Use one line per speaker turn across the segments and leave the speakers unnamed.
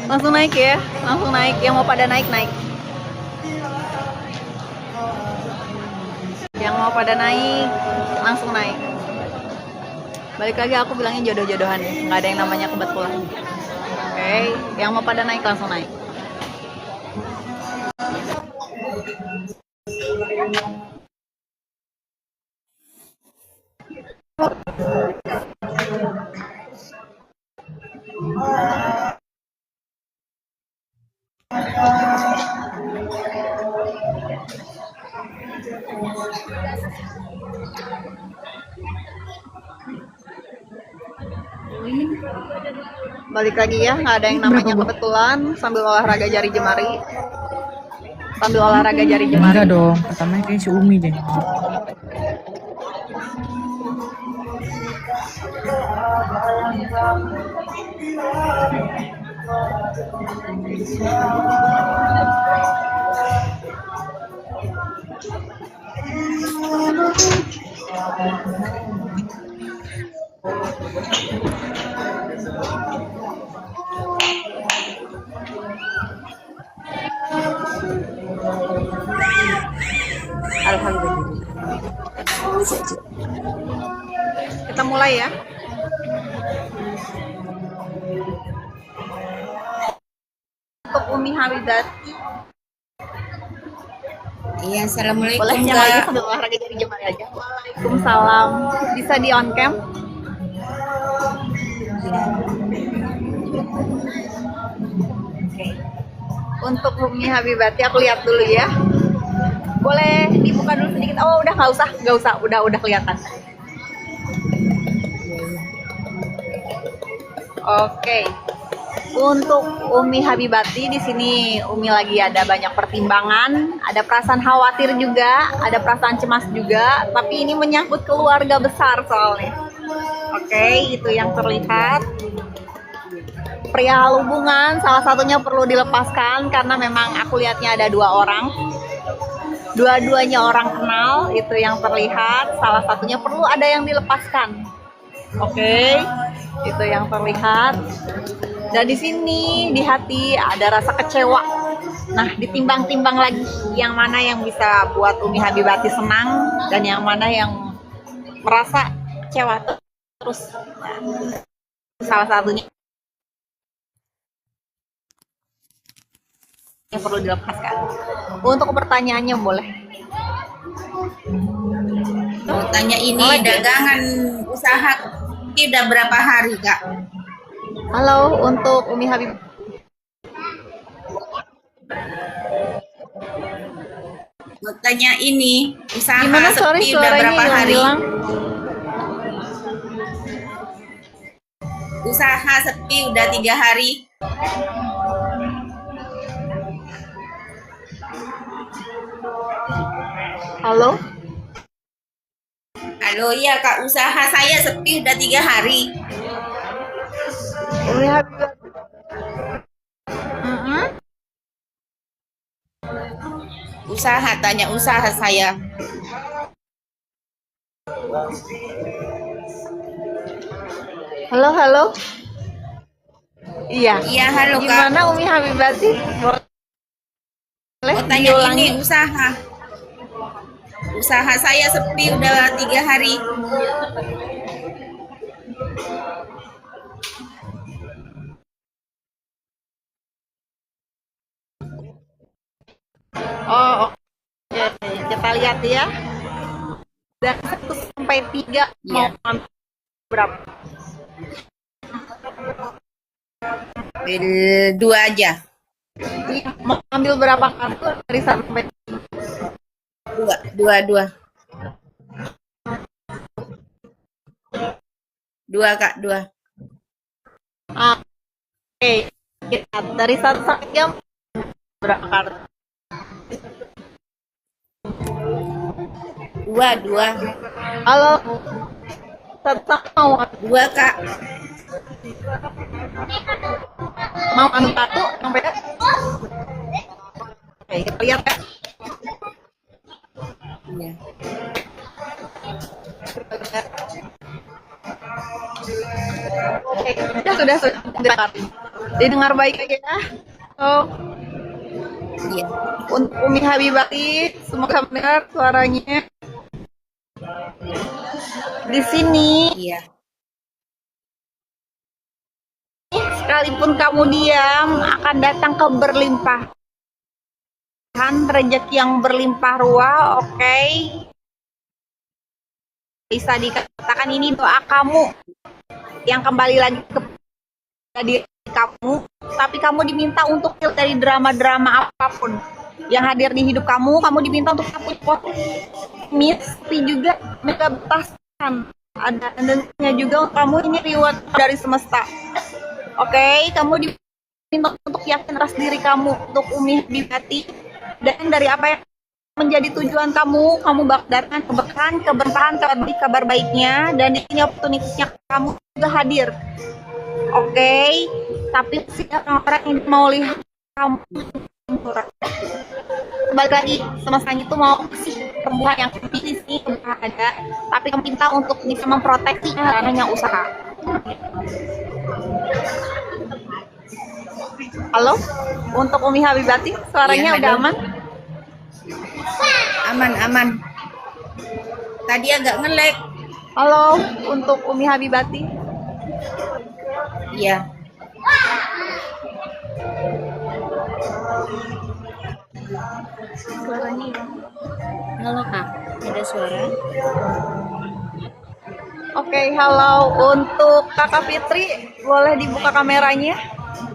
Langsung naik ya, langsung naik. Yang mau pada naik naik. Yang mau pada naik langsung naik. Balik lagi aku bilangnya jodoh-jodohan ya, nggak ada yang namanya kebetulan. Oke, yang mau pada naik langsung naik. Balik lagi ya, nggak ada yang namanya kebetulan. Sambil olahraga jari jemari. Sambil olahraga jari jemari.
Enggak dong, pertamanya kayak si Umi deh.
Alhamdulillah. Kita mulai ya. Untuk Umi Habibati.
Iya, assalamualaikum.
Boleh yang lagi sambil olahraga jari jemari aja. Waalaikumsalam. Bisa di on cam? Oke. Untuk Umi Habibati aku lihat dulu ya. Boleh dibuka dulu sedikit. Oh, udah nggak usah, udah kelihatan. Oke. Untuk Umi Habibati di sini Umi lagi ada banyak pertimbangan, ada perasaan khawatir juga, ada perasaan cemas juga, tapi ini menyangkut keluarga besar soalnya. Oke, itu yang terlihat. Perihal hubungan salah satunya perlu dilepaskan karena memang aku lihatnya ada 2 orang. Dua-duanya orang kenal, itu yang terlihat. Salah satunya perlu ada yang dilepaskan. Oke, itu yang terlihat. Dan di sini di hati ada rasa kecewa. Nah, ditimbang-timbang lagi yang mana yang bisa buat Umi Habibati senang dan yang mana yang merasa kecewa terus. Salah satunya yang perlu dilepaskan. Untuk pertanyaannya boleh.
Mau tanya ini dagangan usaha ini udah berapa hari, Kak?
Halo, untuk Umi Habib.
Mau tanya ini usaha
Gimana
sepi udah berapa hari?
hilang?
Usaha sepi udah 3 hari.
Halo?
Halo, iya Kak, usaha saya sepi udah 3 hari.
Umi Habib.
Usaha, tanya usaha saya.
Halo, halo. Iya.
Iya, halo Kak.
Gimana Umi Habibati? Boleh
Mau tanya
diulangi?
ini usaha. Usaha saya sepi udah 3 hari.
Oh, oke. Kita lihat ya. Dari 1 sampai 3 mau
Iya.
ambil berapa?
2 aja.
Iya, mau ambil berapa kartu dari 1 sampai
2. 2 Kak, 2.
Oke. Kita dari 1 sampai 3 berapa kartu?
2.
Halo. Tetap mau
2 Kak.
ambil kartu yang beda? Oke, kita lihat ya.
Iya.
Oke, sudah kartu. Didengar baik aja ya. Oh,
Iya.
untuk Umi Habibati, semoga benar suaranya. Di sini,
Iya.
sekalipun kamu diam, akan datang keberlimpahan rezeki yang berlimpah ruah, oke? Bisa dikatakan ini doa kamu yang kembali lagi kepada diri kamu, tapi kamu diminta untuk dari drama-drama apapun yang hadir di hidup kamu diminta untuk takut optimis, tapi juga mengebetasan. Ada tendensinya juga kamu ini reward dari semesta. Oke, kamu diminta untuk yakin atas diri kamu, untuk Umi Habibati, dan dari apa yang menjadi tujuan kamu bak datang keberkahan, kabar baiknya, dan di sini opportunity-nya kamu juga hadir. Oke, tapi si orang-orang yang mau lihat kamu balik lagi, semestanya itu mau sih perempuan yang pilih sih ada, tapi kamu minta untuk bisa memproteksi ranahnya usaha. Halo, untuk Umi Habibati, suaranya
Iya,
udah
halo.
aman?
Aman. Tadi agak nge-lag.
Halo, untuk Umi Habibati.
Iya.
Suaranya ya.
Halo Kak, ada suara?
Oke, halo. Untuk Kakak Fitri, boleh dibuka kameranya?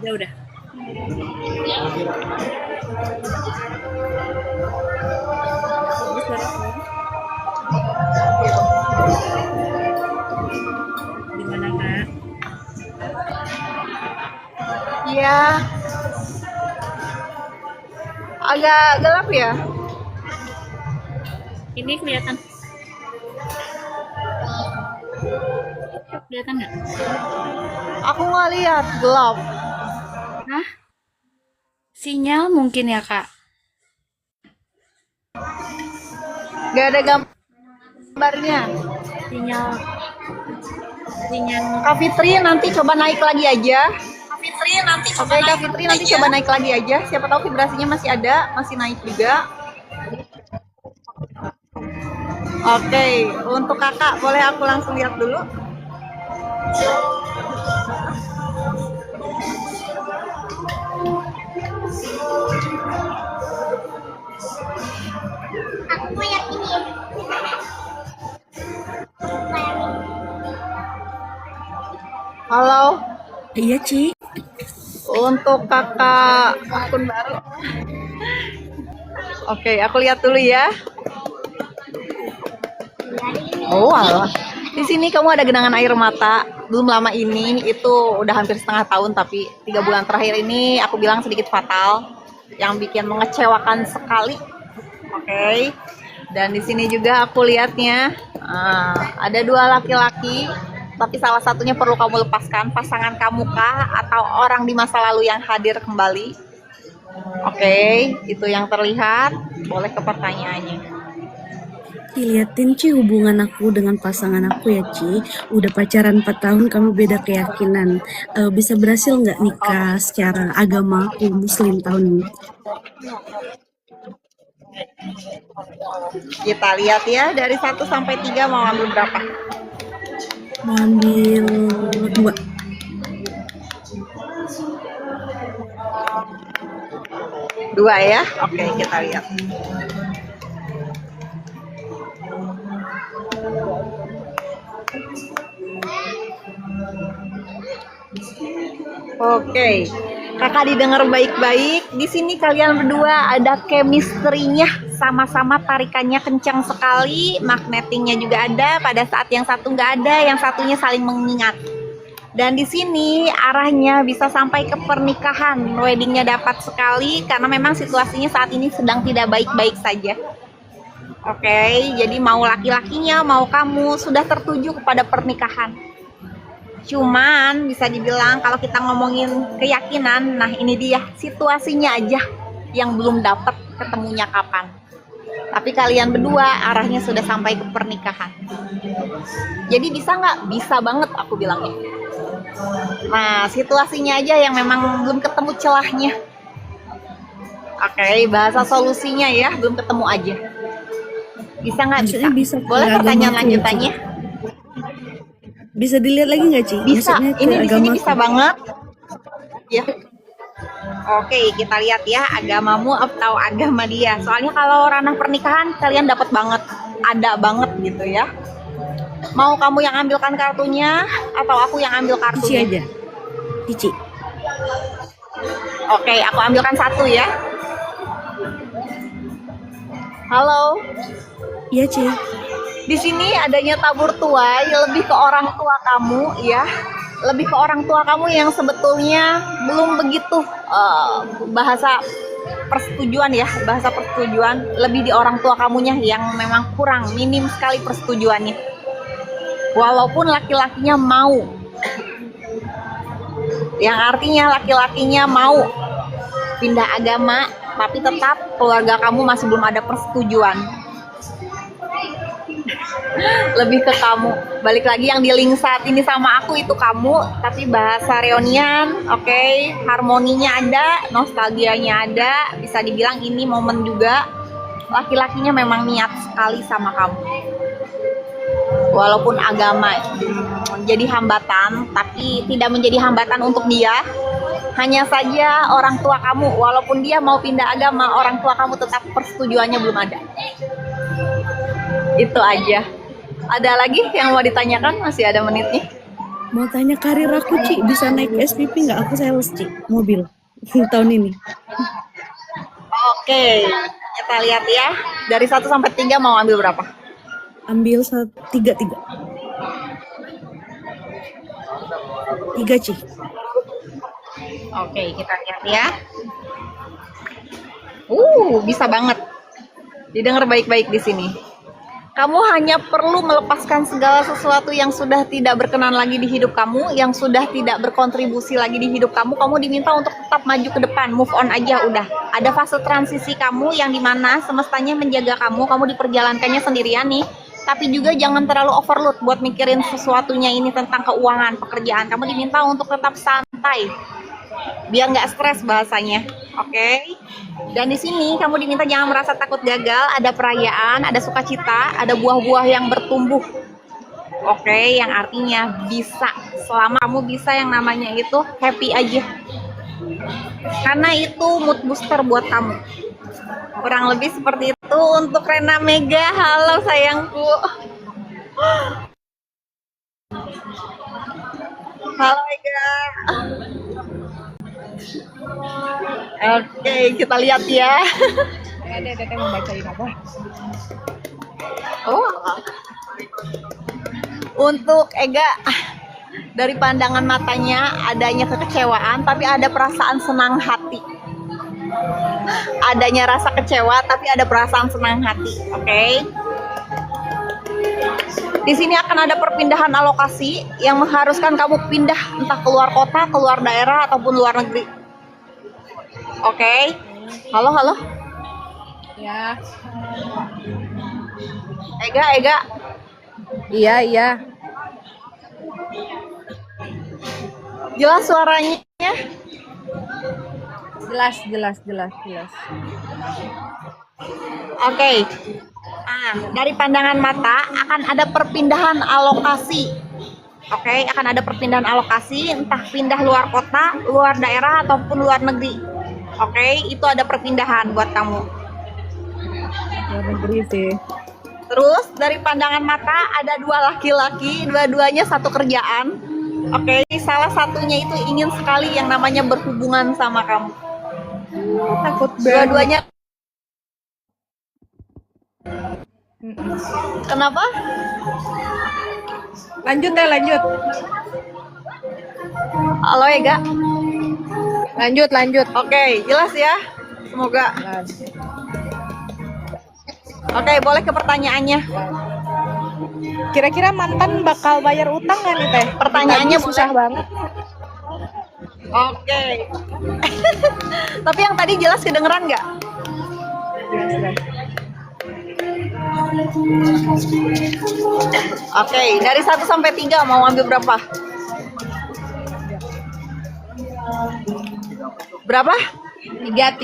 Udah. Gimana Kak?
Iya. Agak gelap ya?
Ini kelihatan nggak?
Aku nggak lihat, gelap.
Hah? Sinyal mungkin ya Kak?
Gak ada gambarnya.
Sinyal.
Kak Fitri nanti coba naik lagi aja. Oke, Kak Fitri nanti coba naik lagi aja. Siapa tahu vibrasinya masih ada, masih naik juga. Oke, untuk kakak boleh aku langsung lihat dulu.
Aku mau yang ini.
Halo,
Iya Ci.
untuk kakak akun baru. Oke, aku lihat dulu ya. Oh, alah. Di sini kamu ada genangan air mata. Belum lama ini, itu udah hampir setengah tahun, tapi 3 bulan terakhir ini aku bilang sedikit fatal, yang bikin mengecewakan sekali. Oke. Dan di sini juga aku lihatnya ada 2 laki-laki, tapi salah satunya perlu kamu lepaskan, pasangan kamu kah atau orang di masa lalu yang hadir kembali. Oke, itu yang terlihat. Boleh ke pertanyaannya.
Liatin Ci hubungan aku dengan pasangan aku ya Ci. Udah pacaran 4 tahun, kami beda keyakinan. Bisa berhasil nggak nikah secara agama aku muslim tahun ini?
Kita lihat ya, dari 1 sampai 3 mau ambil berapa?
Mau ambil 2.
2 ya. Oke, kita lihat. Oke, kakak didengar baik-baik. Di sini kalian berdua ada chemistry-nya, sama-sama tarikannya kencang sekali, magnetingnya juga ada. Pada saat yang satu nggak ada, yang satunya saling mengingat. Dan di sini arahnya bisa sampai ke pernikahan, weddingnya dapat sekali karena memang situasinya saat ini sedang tidak baik-baik saja. Oke, jadi mau laki-lakinya, mau kamu sudah tertuju kepada pernikahan. Cuman bisa dibilang kalau kita ngomongin keyakinan, nah ini dia situasinya aja yang belum dapat ketemunya kapan. Tapi kalian berdua arahnya sudah sampai ke pernikahan. Jadi bisa nggak? Bisa banget aku bilangnya. Nah, situasinya aja yang memang belum ketemu celahnya. Oke, bahasa solusinya ya, belum ketemu aja. Bisa nggak?
Maksudnya bisa ke
Boleh pertanyaan
agamaku,
lanjutannya?
Bisa dilihat lagi nggak, Ci?
Bisa.
Maksudnya ke
Ini di sini
agamaku.
bisa banget. Ya. Oke, kita lihat ya agamamu atau agama dia. Soalnya kalau ranah pernikahan kalian dapat banget, ada banget gitu ya. Mau kamu yang ambilkan kartunya atau aku yang ambil
Cici
kartunya?
aja. Cici.
Oke, aku ambilkan satu ya. Halo.
Iya, Ci.
Di sini adanya tabur tuai lebih ke orang tua kamu ya. Lebih ke orang tua kamu yang sebetulnya belum begitu bahasa persetujuan ya, bahasa persetujuan lebih di orang tua kamunya yang memang kurang, minim sekali persetujuannya. Walaupun laki-lakinya mau. Yang artinya laki-lakinya mau pindah agama, tapi tetap keluarga kamu masih belum ada persetujuan. Lebih ke kamu. Balik lagi yang di link saat ini sama aku itu kamu, tapi bahasa reunian, oke, harmoninya ada, nostalgianya ada, bisa dibilang ini momen juga. Laki-lakinya memang niat sekali sama kamu. Walaupun agama menjadi hambatan, tapi tidak menjadi hambatan untuk dia. Hanya saja orang tua kamu, walaupun dia mau pindah agama, orang tua kamu tetap persetujuannya belum ada. Itu aja. Ada lagi yang mau ditanyakan? Masih ada menitnya.
Mau tanya karir aku, Ci. Bisa naik SPP nggak? Aku sales, Ci. Mobil. Tahun ini.
Oke, kita lihat ya. Dari 1 sampai 3 mau ambil berapa?
Ambil 3. 3, Ci.
Oke, kita lihat ya. Bisa banget. Didengar baik-baik di sini. Kamu hanya perlu melepaskan segala sesuatu yang sudah tidak berkenan lagi di hidup kamu, yang sudah tidak berkontribusi lagi di hidup kamu. Kamu diminta untuk tetap maju ke depan, move on aja udah. Ada fase transisi kamu yang dimana semestanya menjaga kamu diperjalankannya sendirian nih. Tapi juga jangan terlalu overload buat mikirin sesuatunya ini tentang keuangan, pekerjaan. Kamu diminta untuk tetap santai, biar nggak stres bahasanya, oke? Dan di sini kamu diminta jangan merasa takut gagal. Ada perayaan, ada sukacita, ada buah-buah yang bertumbuh, oke? Yang artinya bisa, selama kamu bisa yang namanya itu happy aja, karena itu mood booster buat kamu. Kurang lebih seperti itu untuk Rena Mega. Halo sayangku. Halo Mega. Oke, kita lihat ya.
Ada teteh mau bacain apa?
Oh. Untuk Ega, dari pandangan matanya adanya kekecewaan, tapi ada perasaan senang hati. Adanya rasa kecewa, tapi ada perasaan senang hati. Oke. Di sini akan ada perpindahan alokasi yang mengharuskan kamu pindah entah keluar kota, keluar daerah ataupun luar negeri. Oke. Halo, halo.
Ya.
Ega.
Iya.
Jelas suaranya?
Jelas.
Oke. Dari pandangan mata akan ada perpindahan alokasi. Oke, akan ada perpindahan alokasi, entah pindah luar kota, luar daerah ataupun luar negeri. Oke, itu ada perpindahan buat kamu.
Luar negeri sih.
Terus dari pandangan mata ada 2 laki-laki, dua-duanya satu kerjaan. Oke, salah satunya itu ingin sekali yang namanya berhubungan sama kamu.
Takut banget.
Dua-duanya. Kenapa?
Lanjut.
Halo Ega.
Lanjut.
Oke, jelas ya. Semoga. Oke, boleh ke pertanyaannya.
Kira-kira mantan bakal bayar utang nggak nih teh?
Pertanyaannya
Tadi susah banget.
Oke. Tapi yang tadi jelas kedengeran nggak?
Jelas.
Oke, dari 1 sampai 3 mau ambil berapa? Berapa?
3.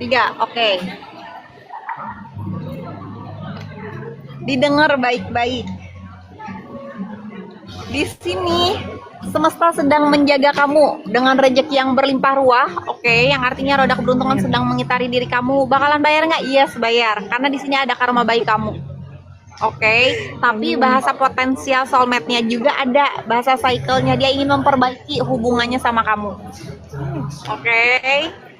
3, oke. Didengar baik-baik. Di sini semesta sedang menjaga kamu dengan rezeki yang berlimpah ruah, oke, yang artinya roda keberuntungan sedang mengitari diri kamu. Bakalan bayar nggak? Yes, bayar. Karena di sini ada karma baik kamu. Oke, tapi bahasa potensial soulmate-nya juga ada, bahasa cycle-nya dia ingin memperbaiki hubungannya sama kamu. Oke,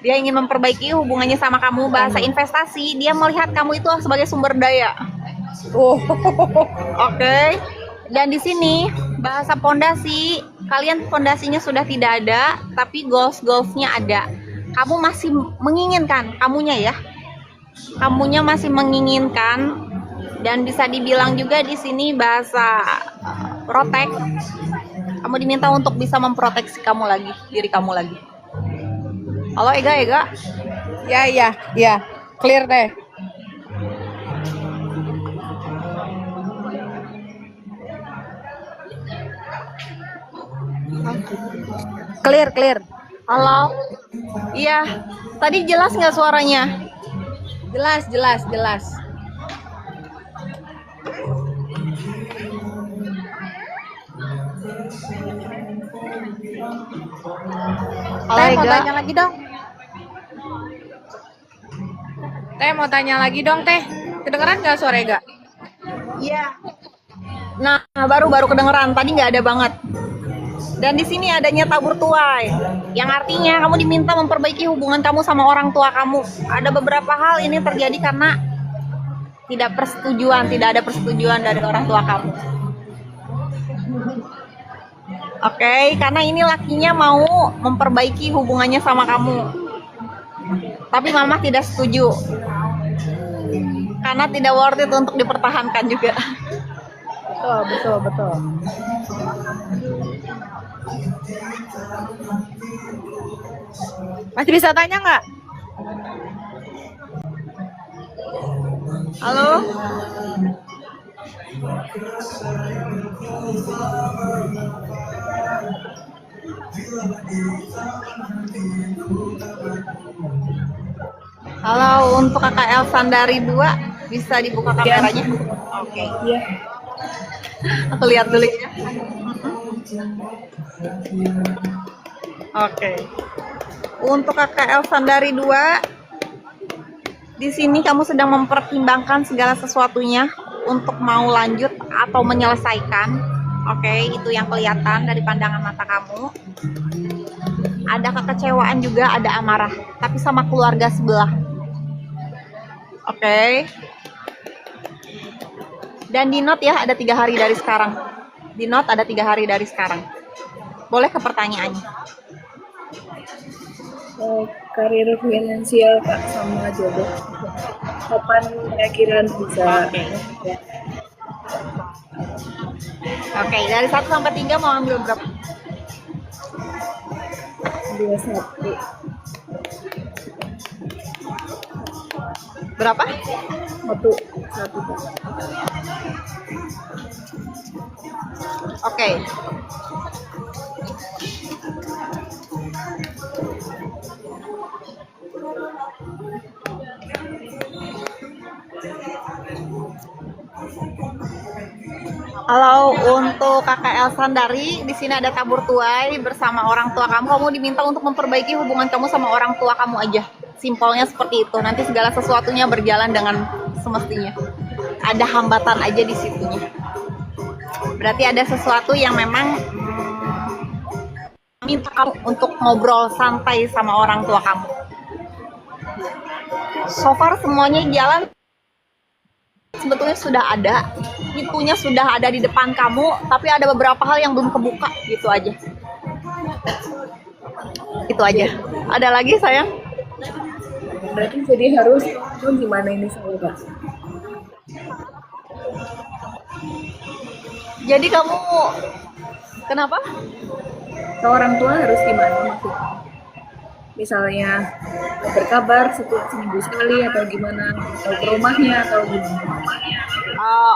dia ingin memperbaiki hubungannya sama kamu. Bahasa investasi, dia melihat kamu itu sebagai sumber daya.
Oh.
Oke. Dan di sini bahasa pondasi, kalian pondasinya sudah tidak ada, tapi goals-goalsnya ada. Kamu masih menginginkan, kamunya ya. Kamunya masih menginginkan. Dan bisa dibilang juga di sini bahasa protect. Kamu diminta untuk bisa memproteksi kamu lagi, diri kamu lagi. Halo Ega.
Ya. Clear deh. Clear.
Halo. Iya. Tadi jelas nggak suaranya?
Jelas.
Halo
Teh mau
Ega.
tanya lagi dong. Teh. Kedengeran nggak suara Ega?
Iya. Nah, baru kedengeran. Tadi nggak ada banget. Dan di sini adanya tabur tuai, yang artinya kamu diminta memperbaiki hubungan kamu sama orang tua kamu. Ada beberapa hal ini terjadi karena tidak ada persetujuan dari orang tua kamu. Oke, karena ini lakinya mau memperbaiki hubungannya sama kamu. Tapi mama tidak setuju. Karena tidak worth it untuk dipertahankan juga.
Betul. Masih bisa tanya nggak?
Halo? Halo, untuk kakak Elsandari 2 bisa dibuka kameranya? Oke.
Iya.
Aku lihat dulu ya. Oke. Untuk kakak Elsandari 2, di sini kamu sedang mempertimbangkan segala sesuatunya untuk mau lanjut atau menyelesaikan. Oke, itu yang kelihatan dari pandangan mata kamu. Ada kekecewaan juga, ada amarah, tapi sama keluarga sebelah. Oke. Dan di note ya, ada 3 hari dari sekarang. Di note ada 3 hari dari sekarang. Boleh ke pertanyaannya.
Karir finansial Kak sama jodoh. Kapan kira-kira bisa?
Oke, dari 1 sampai 3 mau ambil berapa?
21.
Berapa?
1 Kak.
Oke. Halo, untuk kakak Elsandari, di sini ada tabur tuai bersama orang tua kamu. Kamu diminta untuk memperbaiki hubungan kamu sama orang tua kamu aja. Simpelnya seperti itu. Nanti segala sesuatunya berjalan dengan semestinya. Ada hambatan aja di situnya. Berarti ada sesuatu yang memang minta kamu untuk ngobrol santai sama orang tua kamu. So far semuanya jalan. Sebetulnya sudah ada, pintunya sudah ada di depan kamu, tapi ada beberapa hal yang belum kebuka, gitu aja. Itu aja. Ada lagi sayang?
Berarti jadi harus gimana ini saya Kak?
Jadi kamu kenapa?
Ke orang tua harus gimana maksudnya? Misalnya berkabar setiap seminggu sekali atau gimana? Atau ke rumahnya atau gimana?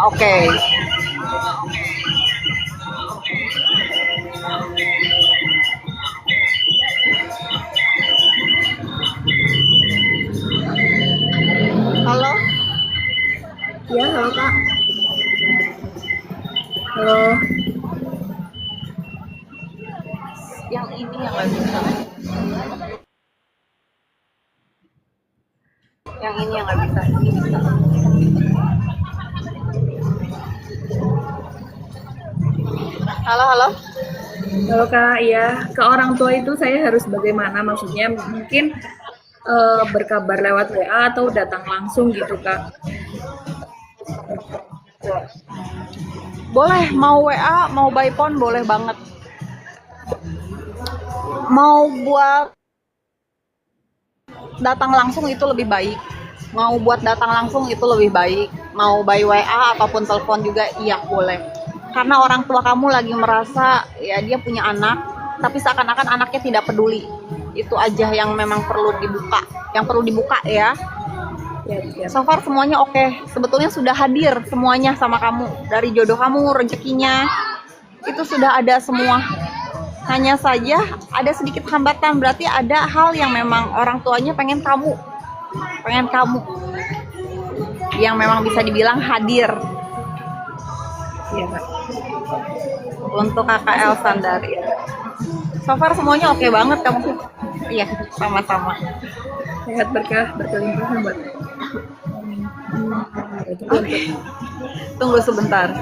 Oke. Yang ini yang nggak bisa. Yang ini yang nggak bisa. Ini bisa. Halo, halo.
Kalau Kak, ya ke orang tua itu saya harus bagaimana? Maksudnya mungkin berkabar lewat WA atau datang langsung gitu Kak?
Boleh, mau WA, mau by phone boleh banget. Mau buat datang langsung itu lebih baik. Mau buat datang langsung itu lebih baik. Mau by WA ataupun telepon juga iya boleh. Karena orang tua kamu lagi merasa ya dia punya anak, tapi seakan-akan anaknya tidak peduli. Itu aja yang memang perlu dibuka. Yang perlu dibuka ya.
Ya.
So far semuanya oke. Sebetulnya sudah hadir semuanya sama kamu. Dari jodoh kamu, rezekinya, itu sudah ada semua. Hanya saja ada sedikit hambatan. Berarti ada hal yang memang orang tuanya pengen kamu. Yang memang bisa dibilang hadir.
Iya Kak.
Untuk kakak Elsandari. So far semuanya oke banget kamu. Iya, sama-sama.
Sehat berkah, berkelimpahan buat. Itu
Oke. Tunggu sebentar.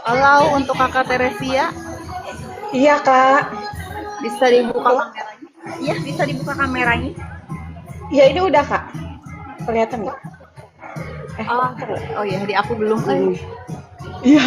Halo untuk kakak Teresia,
Iya kak,
bisa dibuka kameranya? Iya, bisa dibuka kameranya.
ya ini udah kak, kelihatan nggak?
Oh ya, di aku belum.
Iya.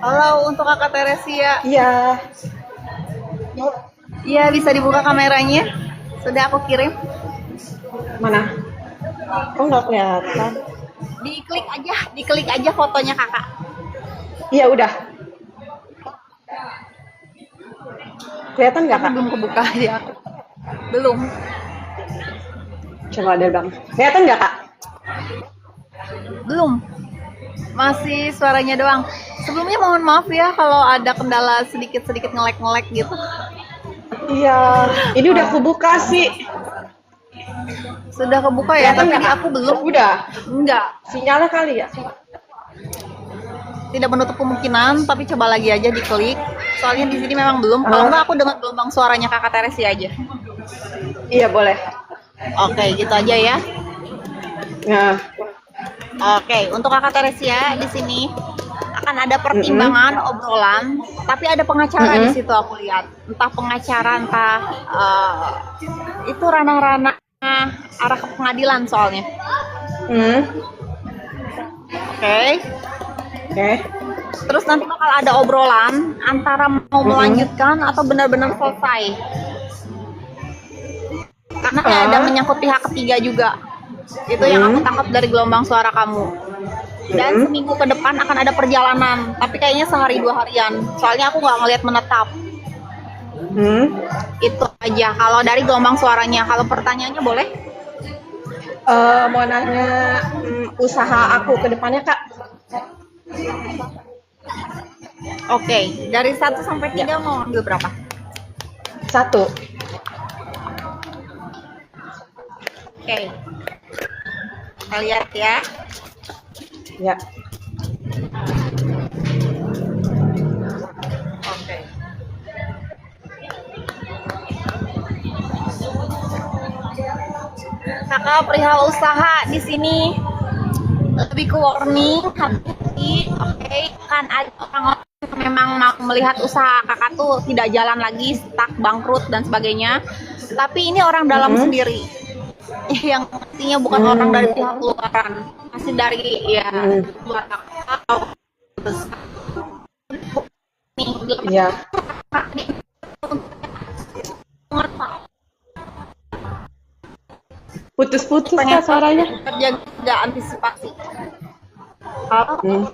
Halo untuk kakak Teresia.
Iya.
Iya, bisa dibuka kameranya. Sudah aku kirim.
Mana? Kok nggak kelihatan?
Diklik aja fotonya kakak.
Iya udah. Kelihatan nggak
Tapi
kak?
belum kebuka ya aku. Belum.
Coba ada bang. Kelihatan nggak kak?
Belum. Masih suaranya doang. Sebelumnya mohon maaf ya kalau ada kendala sedikit-sedikit ngelek-ngelek gitu.
Iya. Ini udah kebuka sih.
Sudah kebuka ya,
Kelihatan
tapi
nggak,
di
Kak?
aku belum.
Udah.
Enggak.
Sinyalnya kali ya.
Tidak menutup kemungkinan, tapi coba lagi aja diklik. Soalnya di sini memang belum. Kalau enggak aku dengar gelombang suaranya kakak Teresia aja.
Iya boleh.
Oke, gitu aja ya.
Nah.
Oke, untuk kakak Teresia di sini akan ada pertimbangan obrolan, tapi ada pengacara di situ aku lihat. Entah pengacara, entah itu ranah-ranah arah ke pengadilan soalnya. Oke.
Oke.
Terus nanti bakal ada obrolan antara mau melanjutkan atau benar-benar selesai. Karena kayak ada menyangkut pihak ketiga juga. Itu yang aku tangkap dari gelombang suara kamu. Dan seminggu ke depan akan ada perjalanan, tapi kayaknya sehari 2 harian. Soalnya aku nggak ngeliat menetap. Itu aja kalau dari gelombang suaranya. Kalau pertanyaannya boleh?
Mau nanya usaha aku ke depannya kak.
Oke, dari 1 sampai 3 mau ambil berapa?
1.
Oke. Kita lihat ya.
Ya.
Oke. Kakak perihal usaha di sini lebih ke warning, hati-hati. Oke, kan ada orang-orang yang memang mau melihat usaha kakak tuh tidak jalan lagi, stuck, bangkrut dan sebagainya. Tapi ini orang dalam sendiri, yang artinya bukan orang dari pihak luaran, masih dari ya luar kakak atau nih
Iya. Putus-putus Kak suaranya.
kerja antisipasi.
Hmm.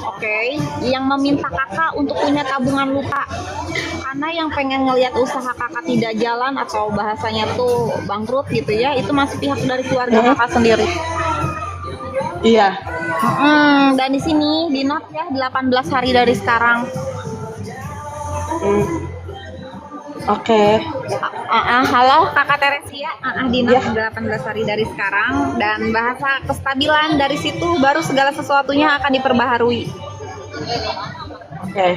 Oke, yang meminta kakak untuk punya tabungan lupa, karena yang pengen ngelihat usaha kakak tidak jalan atau bahasanya tuh bangkrut gitu ya, itu masih pihak dari keluarga kakak sendiri.
Iya.
Dan di sini di note ya 18 hari dari sekarang.
Oke.
Halo kakak Teresia, di note 18 hari dari sekarang, dan bahasa kestabilan dari situ baru segala sesuatunya akan diperbaharui.
Oke.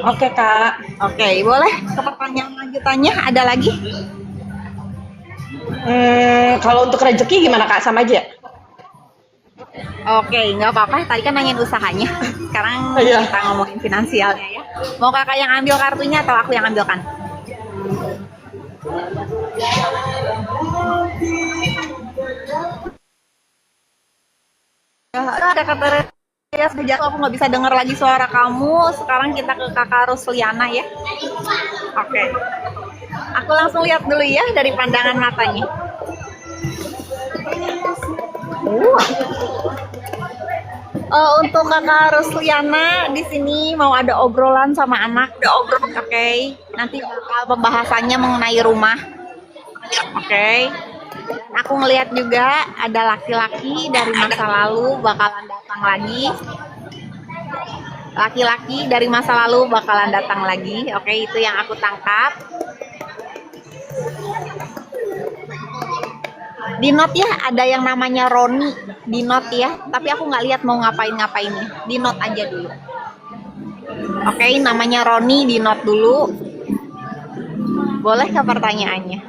Oke Kak.
Oke, boleh ke pertanyaan lanjutannya, ada lagi?
Kalau untuk rezeki gimana Kak? Sama aja?
Oke, nggak apa-apa. Tadi kan nanyain usahanya. Sekarang
Iya.
kita ngomongin finansialnya ya. Mau kakak yang ambil kartunya atau aku yang ambilkan? Ada kata ya, sejak aku nggak bisa dengar lagi suara kamu. Sekarang kita ke kakak Rusliana ya. Oke. Aku langsung lihat dulu ya dari pandangan matanya. Untuk kakak Rusliana di sini mau ada obrolan sama anak. Oke. Nanti bakal pembahasannya mengenai rumah. Oke. Aku ngelihat juga ada laki-laki dari masa lalu bakalan datang lagi. Laki-laki dari masa lalu bakalan datang lagi. Oke, itu yang aku tangkap. Di note ya ada yang namanya Roni di note ya, tapi aku nggak lihat mau ngapain-ngapain nih. Di note aja dulu. Oke, namanya Roni di note dulu. Boleh ke pertanyaannya?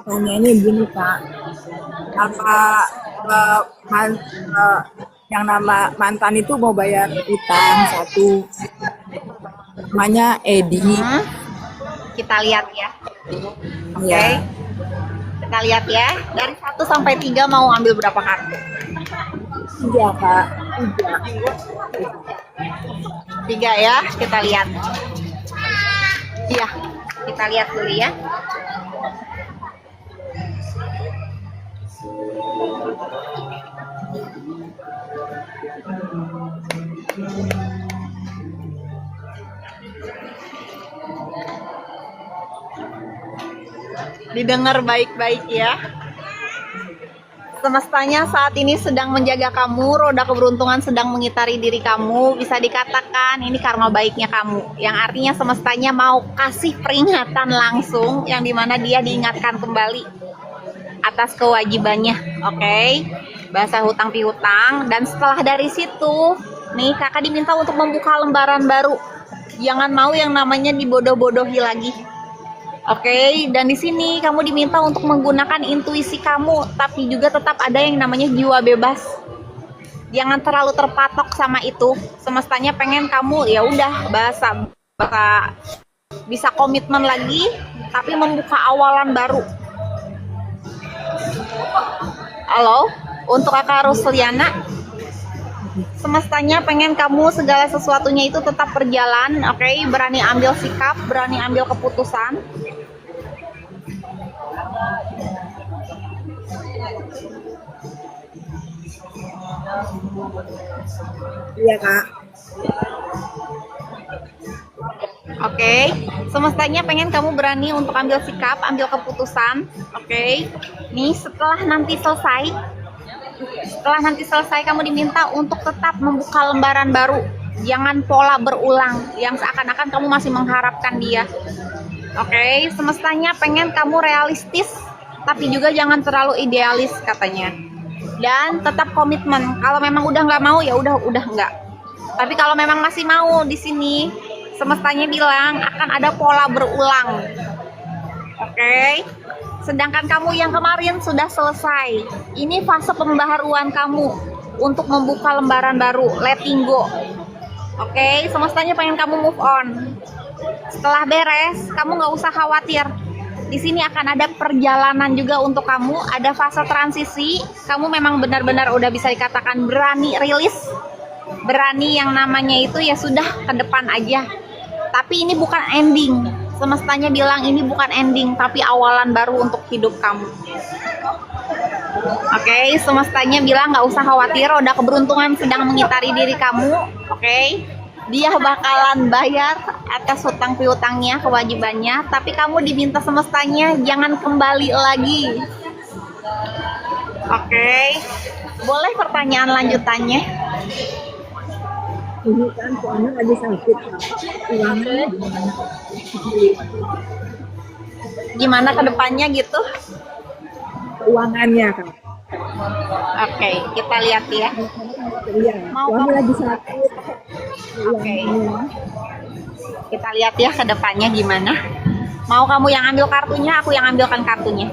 Pertanyaannya gini Kak, apa yang nama mantan itu mau bayar utang satu, namanya Edi.
Kita lihat ya. Oke.
Ya.
Kita lihat ya. Dari 1 sampai 3 mau ambil berapa kartu?
3 Kak,
3 ya. Kita lihat. Iya. Kita lihat dulu ya. Didengar baik-baik ya. Semestanya saat ini sedang menjaga kamu, roda keberuntungan sedang mengitari diri kamu. Bisa dikatakan ini karma baiknya kamu, yang artinya semestanya mau kasih peringatan langsung, yang dimana dia diingatkan kembali atas kewajibannya. Oke. Bahasa hutang pihutang. Dan setelah dari situ nih kakak diminta untuk membuka lembaran baru. Jangan mau yang namanya dibodoh-bodohi lagi. Oke, dan di sini kamu diminta untuk menggunakan intuisi kamu, tapi juga tetap ada yang namanya jiwa bebas. Jangan terlalu terpatok sama itu. Semestanya pengen kamu ya udah bahasa bisa komitmen lagi, tapi membuka awalan baru. Halo, untuk kakak Rusliana, semestanya pengen kamu segala sesuatunya itu tetap berjalan, oke? Berani ambil sikap, berani ambil keputusan.
Iya Kak.
Oke, semestanya pengen kamu berani untuk ambil sikap, ambil keputusan. Oke, nih setelah nanti selesai kamu diminta untuk tetap membuka lembaran baru. Jangan pola berulang yang seakan-akan kamu masih mengharapkan dia. Oke, semestanya pengen kamu realistis, tapi juga jangan terlalu idealis katanya. Dan tetap komitmen. Kalau memang udah nggak mau ya udah nggak. Tapi kalau memang masih mau di sini, semestanya bilang akan ada pola berulang. Oke. Sedangkan kamu yang kemarin sudah selesai. Ini fase pembaharuan kamu untuk membuka lembaran baru, letting go. Oke, semestanya pengen kamu move on. Setelah beres, kamu nggak usah khawatir. Di sini akan ada perjalanan juga untuk kamu, ada fase transisi. Kamu memang benar-benar udah bisa dikatakan berani rilis. Berani yang namanya itu ya sudah ke depan aja. Tapi ini bukan ending. Semestanya bilang ini bukan ending, tapi awalan baru untuk hidup kamu. Oke, semestanya bilang nggak usah khawatir, roda keberuntungan sedang mengitari diri kamu. Oke, dia bakalan bayar atas hutang piutangnya, kewajibannya, tapi kamu diminta semestanya jangan kembali lagi. Oke, boleh pertanyaan lanjutannya?
Ini kan soalnya lagi sakit. Uangnya
Gimana ke depannya gitu?
keuangannya kan.
Oke, kita lihat ya.
Iya,
Mau
suami
kamu-
lagi sakit.
Oke. Kita lihat ya ke depannya gimana. Mau kamu yang ambil kartunya, aku yang ambilkan kartunya.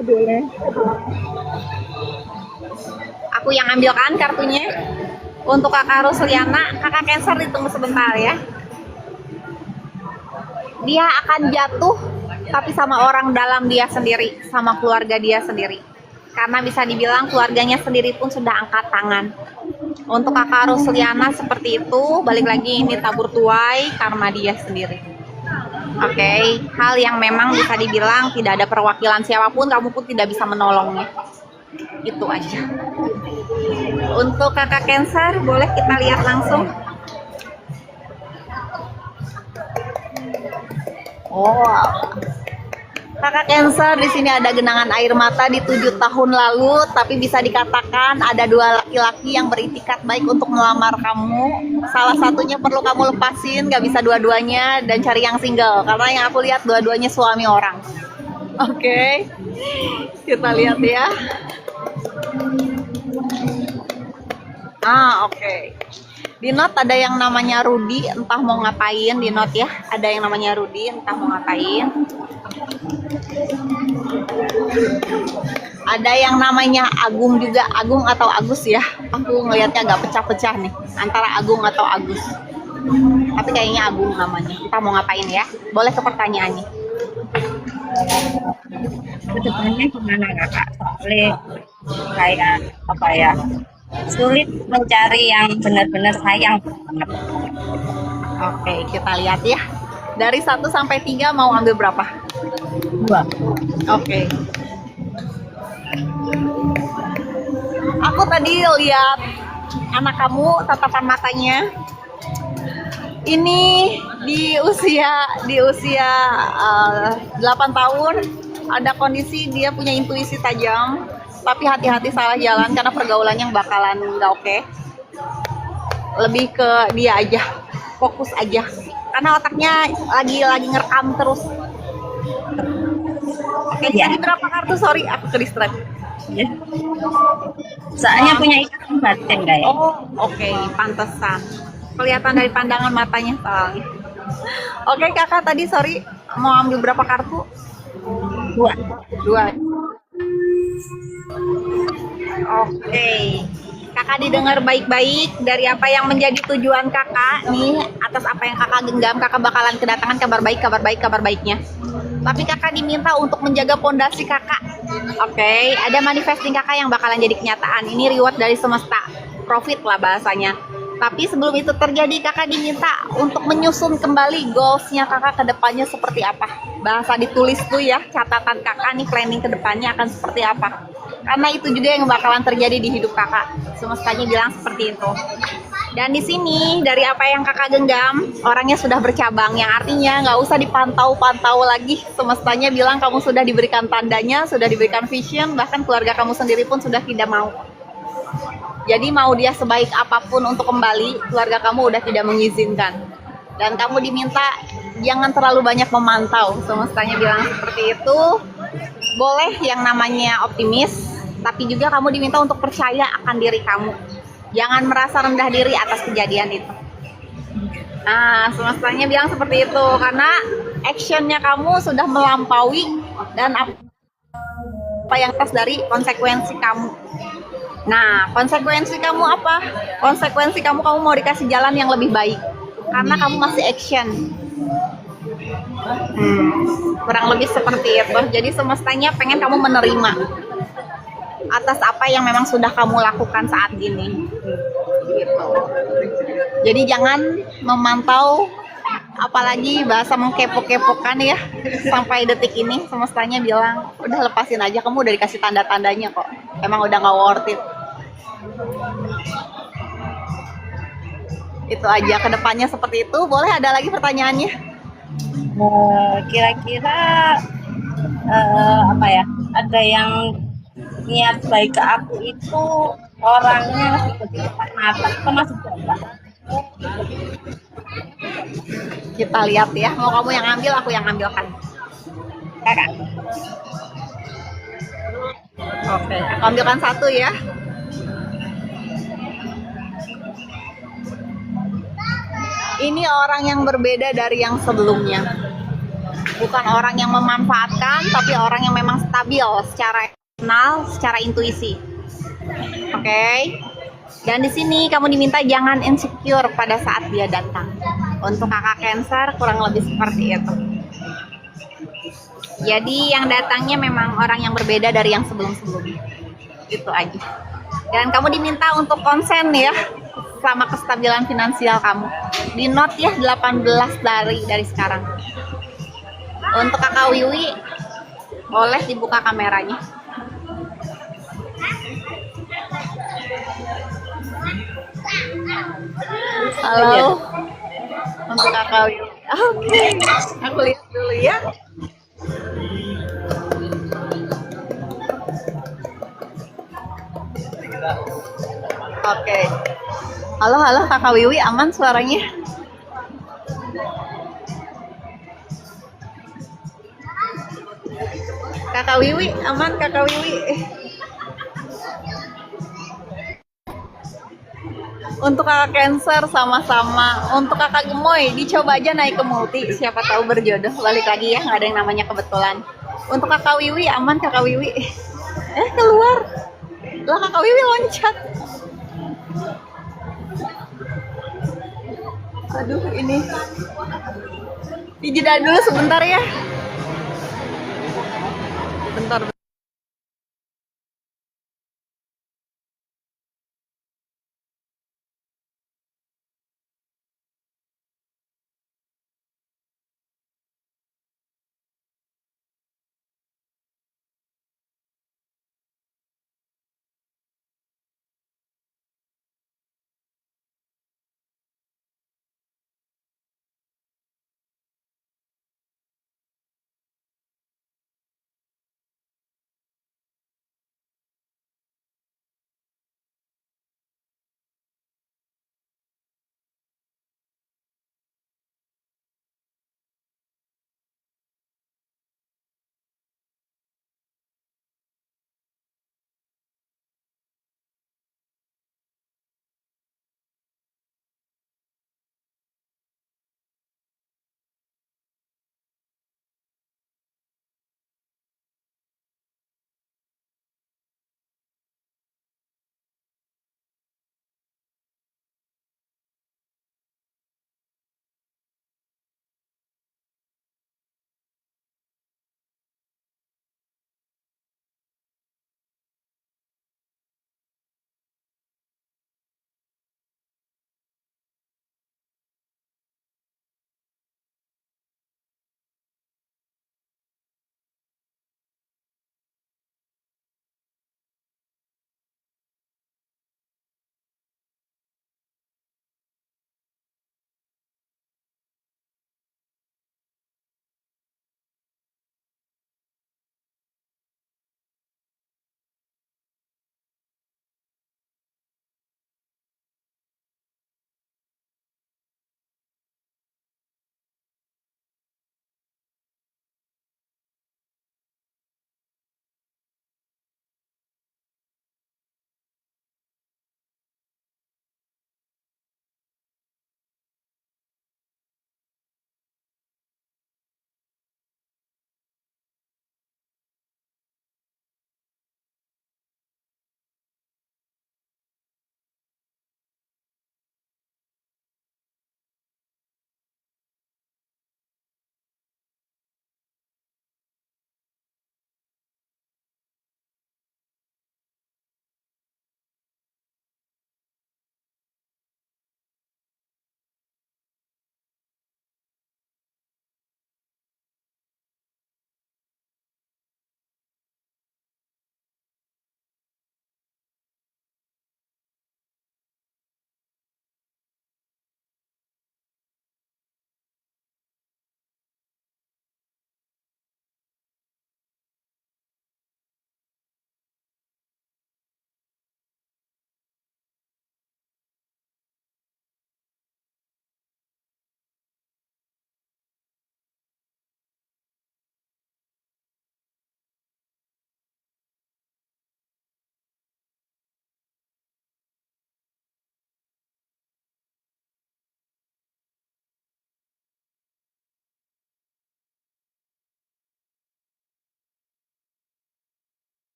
Boleh.
Aku yang ambilkan kartunya. Untuk kakak Rusliana, kakak Cancer ditunggu sebentar ya. Dia akan jatuh, tapi sama orang dalam dia sendiri, sama keluarga dia sendiri. Karena bisa dibilang keluarganya sendiri pun sudah angkat tangan. Untuk kakak Rusliana seperti itu, balik lagi ini tabur tuai karma dia sendiri. Oke, hal yang memang bisa dibilang tidak ada perwakilan siapapun, kamu pun tidak bisa menolongnya. Itu aja. Untuk kakak Cancer, boleh kita lihat langsung. Oh, kakak Cancer di sini ada genangan air mata di 7 tahun lalu, tapi bisa dikatakan ada 2 laki-laki yang beritikat baik untuk melamar kamu. Salah satunya perlu kamu lepasin, gak bisa dua-duanya, dan cari yang single. Karena yang aku lihat dua-duanya suami orang. Oke, kita lihat ya. Oke. Di note ada yang namanya Rudy, entah mau ngapain. Di note ya, ada yang namanya Rudy, entah mau ngapain. Ada yang namanya Agung juga, Agung atau Agus ya. Aku ngelihatnya agak pecah-pecah nih, antara Agung atau Agus. Tapi kayaknya Agung namanya. Entah mau ngapain ya. Boleh ke pertanyaannya.
Kedepannya gimana kakak? Soalnya kayak apa ya, sulit mencari yang benar-benar sayang banget.
Oke, kita lihat ya. Dari 1 sampai 3 mau ambil berapa?
2.
Oke. Aku tadi lihat anak kamu, tatapan matanya. Ini di usia 8 tahun ada kondisi dia punya intuisi tajam, tapi hati-hati salah jalan karena pergaulannya bakalan nggak oke. Lebih ke dia aja, fokus aja. Karena otaknya lagi ngerekam terus. Oke,
Iya.
jadi berapa kartu? Sorry, aku ke distract.
Ya. Soalnya punya ikatan batin kayak.
Oh, oke, pantesan. Kelihatan dari pandangan matanya soalnya. Oke, kakak tadi sorry mau ambil berapa kartu?
2.
2. Oke. Kakak didengar baik-baik dari apa yang menjadi tujuan kakak nih, atas apa yang kakak genggam, kakak bakalan kedatangan kabar baiknya. Tapi kakak diminta untuk menjaga pondasi kakak. Oke, ada manifesting kakak yang bakalan jadi kenyataan. Ini reward dari semesta, profit lah bahasanya. Tapi sebelum itu terjadi, kakak diminta untuk menyusun kembali goalsnya kakak ke depannya seperti apa. Bahasa ditulis tuh ya, catatan kakak nih planning ke depannya akan seperti apa. Karena itu juga yang bakalan terjadi di hidup kakak. Semestanya bilang seperti itu. Dan di sini dari apa yang kakak genggam, orangnya sudah bercabang. Yang artinya nggak usah dipantau-pantau lagi. Semestanya bilang kamu sudah diberikan tandanya, sudah diberikan vision, bahkan keluarga kamu sendiri pun sudah tidak mau. Jadi mau dia sebaik apapun untuk kembali, keluarga kamu udah tidak mengizinkan. Dan kamu diminta jangan terlalu banyak memantau. Semestanya bilang seperti itu. Boleh yang namanya optimis, tapi juga kamu diminta untuk percaya akan diri kamu. Jangan merasa rendah diri atas kejadian itu. Nah, semestanya bilang seperti itu karena actionnya kamu sudah melampaui dan apa yang atas dari konsekuensi kamu. Nah, konsekuensi kamu apa? Konsekuensi kamu mau dikasih jalan yang lebih baik karena kamu masih action. Kurang lebih seperti itu. Jadi semestanya pengen kamu menerima atas apa yang memang sudah kamu lakukan saat ini. Gitu. Jadi jangan memantau, apalagi bahasa mengkepo-kepokan ya. Sampai detik ini semestanya bilang udah lepasin aja, kamu udah dikasih tanda-tandanya kok, emang udah gak worth it. Itu aja, kedepannya seperti itu. Boleh ada lagi pertanyaannya?
Kira-kira apa ya? Ada yang niat baik ke aku itu orangnya sudah di depan mata atau masih coba?
Kita lihat ya, mau kamu yang ambil, aku yang ambilkan.
Kakak.
Oke, aku ambilkan satu ya. Ini orang yang berbeda dari yang sebelumnya. Bukan orang yang memanfaatkan, tapi orang yang memang stabil secara emosional, secara intuisi. Oke. Dan di sini kamu diminta jangan insecure pada saat dia datang. Untuk kakak Cancer kurang lebih seperti itu. Jadi yang datangnya memang orang yang berbeda dari yang sebelum-sebelumnya. Itu aja. Dan kamu diminta untuk konsen ya sama kestabilan finansial kamu. Di note ya 18 dari sekarang. Untuk kakak Wiwi boleh dibuka kameranya. Halo. Untuk kakak Wiwi. Oke. Aku lihat dulu ya. Oke. Halo kakak Wiwi, aman suaranya? Kakak Wiwi, aman kakak Wiwi? Untuk kakak Cancer sama-sama. Untuk kakak Gemoy, dicoba aja naik ke multi. Siapa tahu berjodoh. Balik lagi ya, nggak ada yang namanya kebetulan. Untuk kakak Wiwi, aman kakak Wiwi? Keluar. Lah kakak Wiwi loncat. Aduh, ini. Dijeda dulu sebentar ya. Bentar.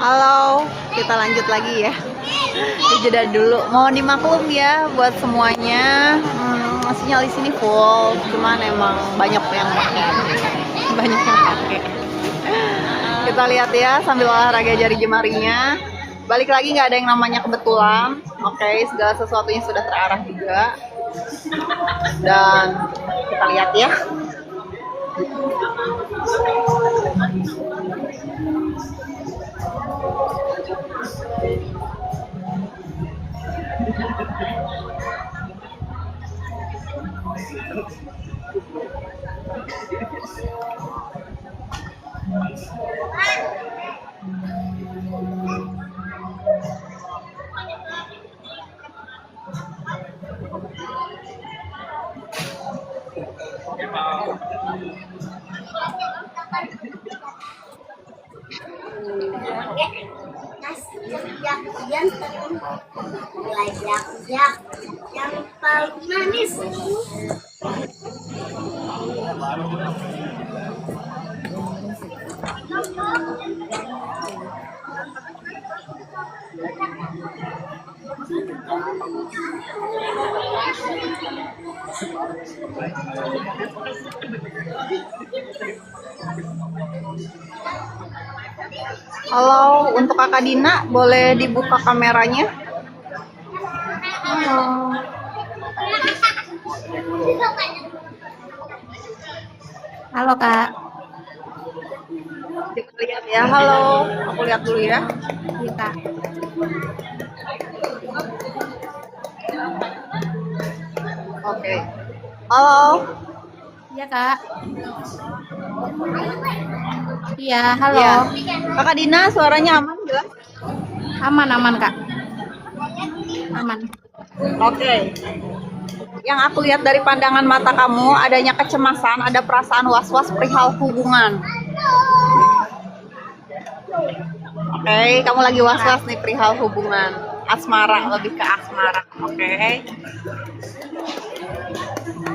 Halo, kita lanjut lagi ya. Jeda dulu. Mohon dimaklum ya buat semuanya. Sinyal di sini full, cuman emang banyak yang pakai. Banyak yang pakai. Kita lihat ya sambil olahraga jari jemarinya. Balik lagi, nggak ada yang namanya kebetulan. Oke, segala sesuatunya sudah terarah juga. Dan kita lihat ya.
Yang paling manis.
Halo, untuk Kakak Dina, boleh dibuka kameranya? Halo.
Halo Kak.
Kita lihat ya. Halo, aku lihat dulu ya.
Iya Kak.
Oke. Halo.
Iya Kak. Iya, halo.
Ya. Kakak Dina, suaranya aman jelas?
Aman Kak. Aman.
Oke. Yang aku lihat dari pandangan mata kamu, adanya kecemasan, ada perasaan was-was perihal hubungan. Oke, kamu lagi was-was nih perihal hubungan. Asmara, lebih ke asmara. Oke.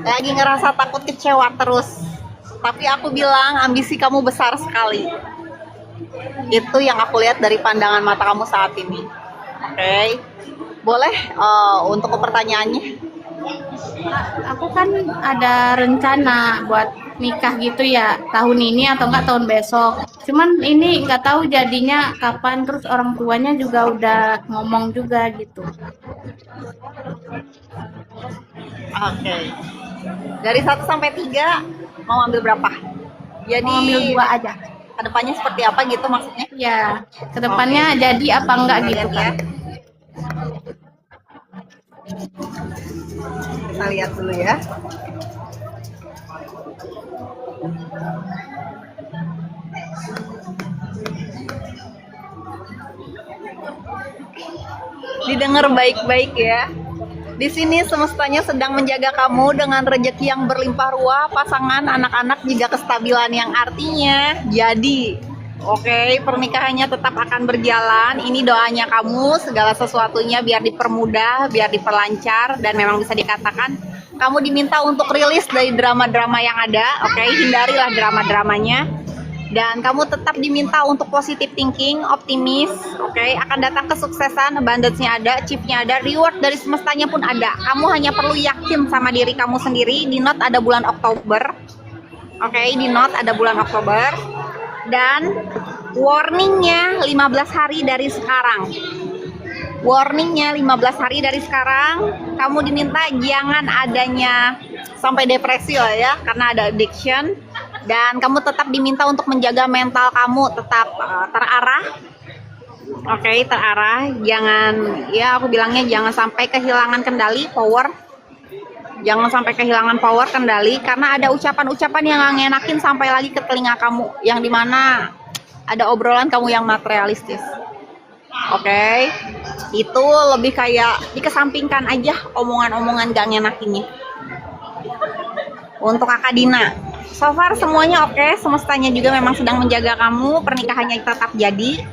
Lagi ngerasa takut kecewa terus. Tapi aku bilang ambisi kamu besar sekali. Itu yang aku lihat dari pandangan mata kamu saat ini. Oke. Boleh untuk pertanyaannya?
Aku kan ada rencana buat nikah gitu ya, tahun ini atau enggak tahun besok. Cuman ini nggak tahu jadinya kapan, terus orang tuanya juga udah ngomong juga gitu.
Oke. Dari 1 sampai 3 mau ambil berapa? Jadi
Mau ambil 2 aja.
kedepannya seperti apa gitu maksudnya?
Ya, kedepannya jadi apa enggak gitu
Lihat ya.
kan.
Kita lihat dulu ya. Didengar baik-baik ya. Di sini semestanya sedang menjaga kamu dengan rezeki yang berlimpah ruah, pasangan, anak-anak, juga kestabilan yang artinya jadi. Oke, pernikahannya tetap akan berjalan. Ini doanya kamu, segala sesuatunya biar dipermudah, biar diperlancar, dan memang bisa dikatakan kamu diminta untuk rilis dari drama-drama yang ada. Oke, hindarilah drama-dramanya. Dan kamu tetap diminta untuk positive thinking, optimis. Oke, akan datang kesuksesan, abundance-nya ada, chip-nya ada, reward dari semestanya pun ada. Kamu hanya perlu yakin sama diri kamu sendiri. Di note ada bulan Oktober. Oke, di note ada bulan Oktober. Dan warningnya 15 hari dari sekarang. Warningnya 15 hari dari sekarang. Kamu diminta jangan adanya sampai depresi lah ya, karena ada addiction. Dan kamu tetap diminta untuk menjaga mental kamu tetap terarah. Oke, terarah. Jangan, ya aku bilangnya jangan sampai kehilangan kendali, power. Jangan sampai kehilangan power, kendali, karena ada ucapan-ucapan yang nggak ngenakin sampai lagi ke telinga kamu, yang dimana ada obrolan kamu yang materialistis. Oke, itu lebih kayak dikesampingkan aja omongan-omongan gak ngenakinnya. Untuk Kakak Dina, so far semuanya oke, semestanya juga memang sedang menjaga kamu, pernikahannya tetap jadi.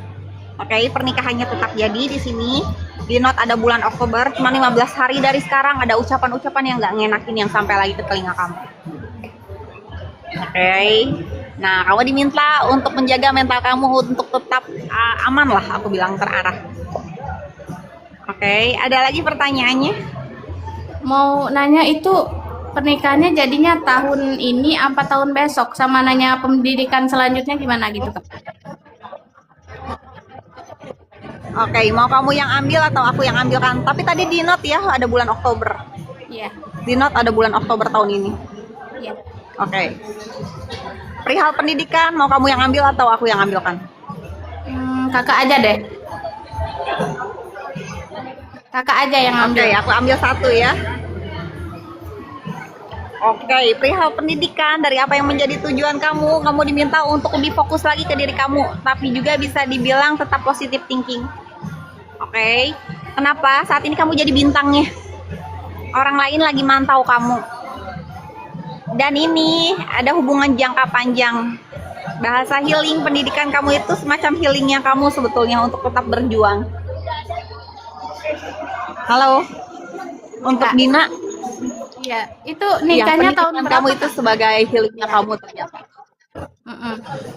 Oke, pernikahannya tetap jadi di sini. Di note ada bulan Oktober, cuma 15 hari dari sekarang ada ucapan-ucapan yang gak ngenakin yang sampai lagi ke telinga kamu. Oke. Nah, kamu diminta untuk menjaga mental kamu untuk tetap aman lah, aku bilang terarah. Oke, ada lagi pertanyaannya?
Mau nanya itu pernikahannya jadinya tahun ini apa tahun besok, sama nanya pendidikan selanjutnya gimana gitu Kak?
Oke, mau kamu yang ambil atau aku yang ambilkan? Tapi tadi di note ya ada bulan Oktober.
Iya.
Di note ada bulan Oktober tahun ini.
Iya.
Oke. Perihal pendidikan, mau kamu yang ambil atau aku yang ambilkan?
Kakak aja deh. Kakak aja yang
Oke,
ambil.
aku ambil satu ya. Oke, perihal pendidikan, dari apa yang menjadi tujuan kamu diminta untuk lebih fokus lagi ke diri kamu, tapi juga bisa dibilang tetap positive thinking. Oke, kenapa? Saat ini kamu jadi bintangnya. Orang lain lagi mantau kamu. Dan ini ada hubungan jangka panjang. Bahasa healing pendidikan kamu itu semacam healingnya kamu sebetulnya untuk tetap berjuang. Halo, untuk
Kak.
Dina.
Iya, itu nikahnya
Ya,
tahun
pendidikan
berapa?
kamu itu sebagai healingnya kamu ternyata.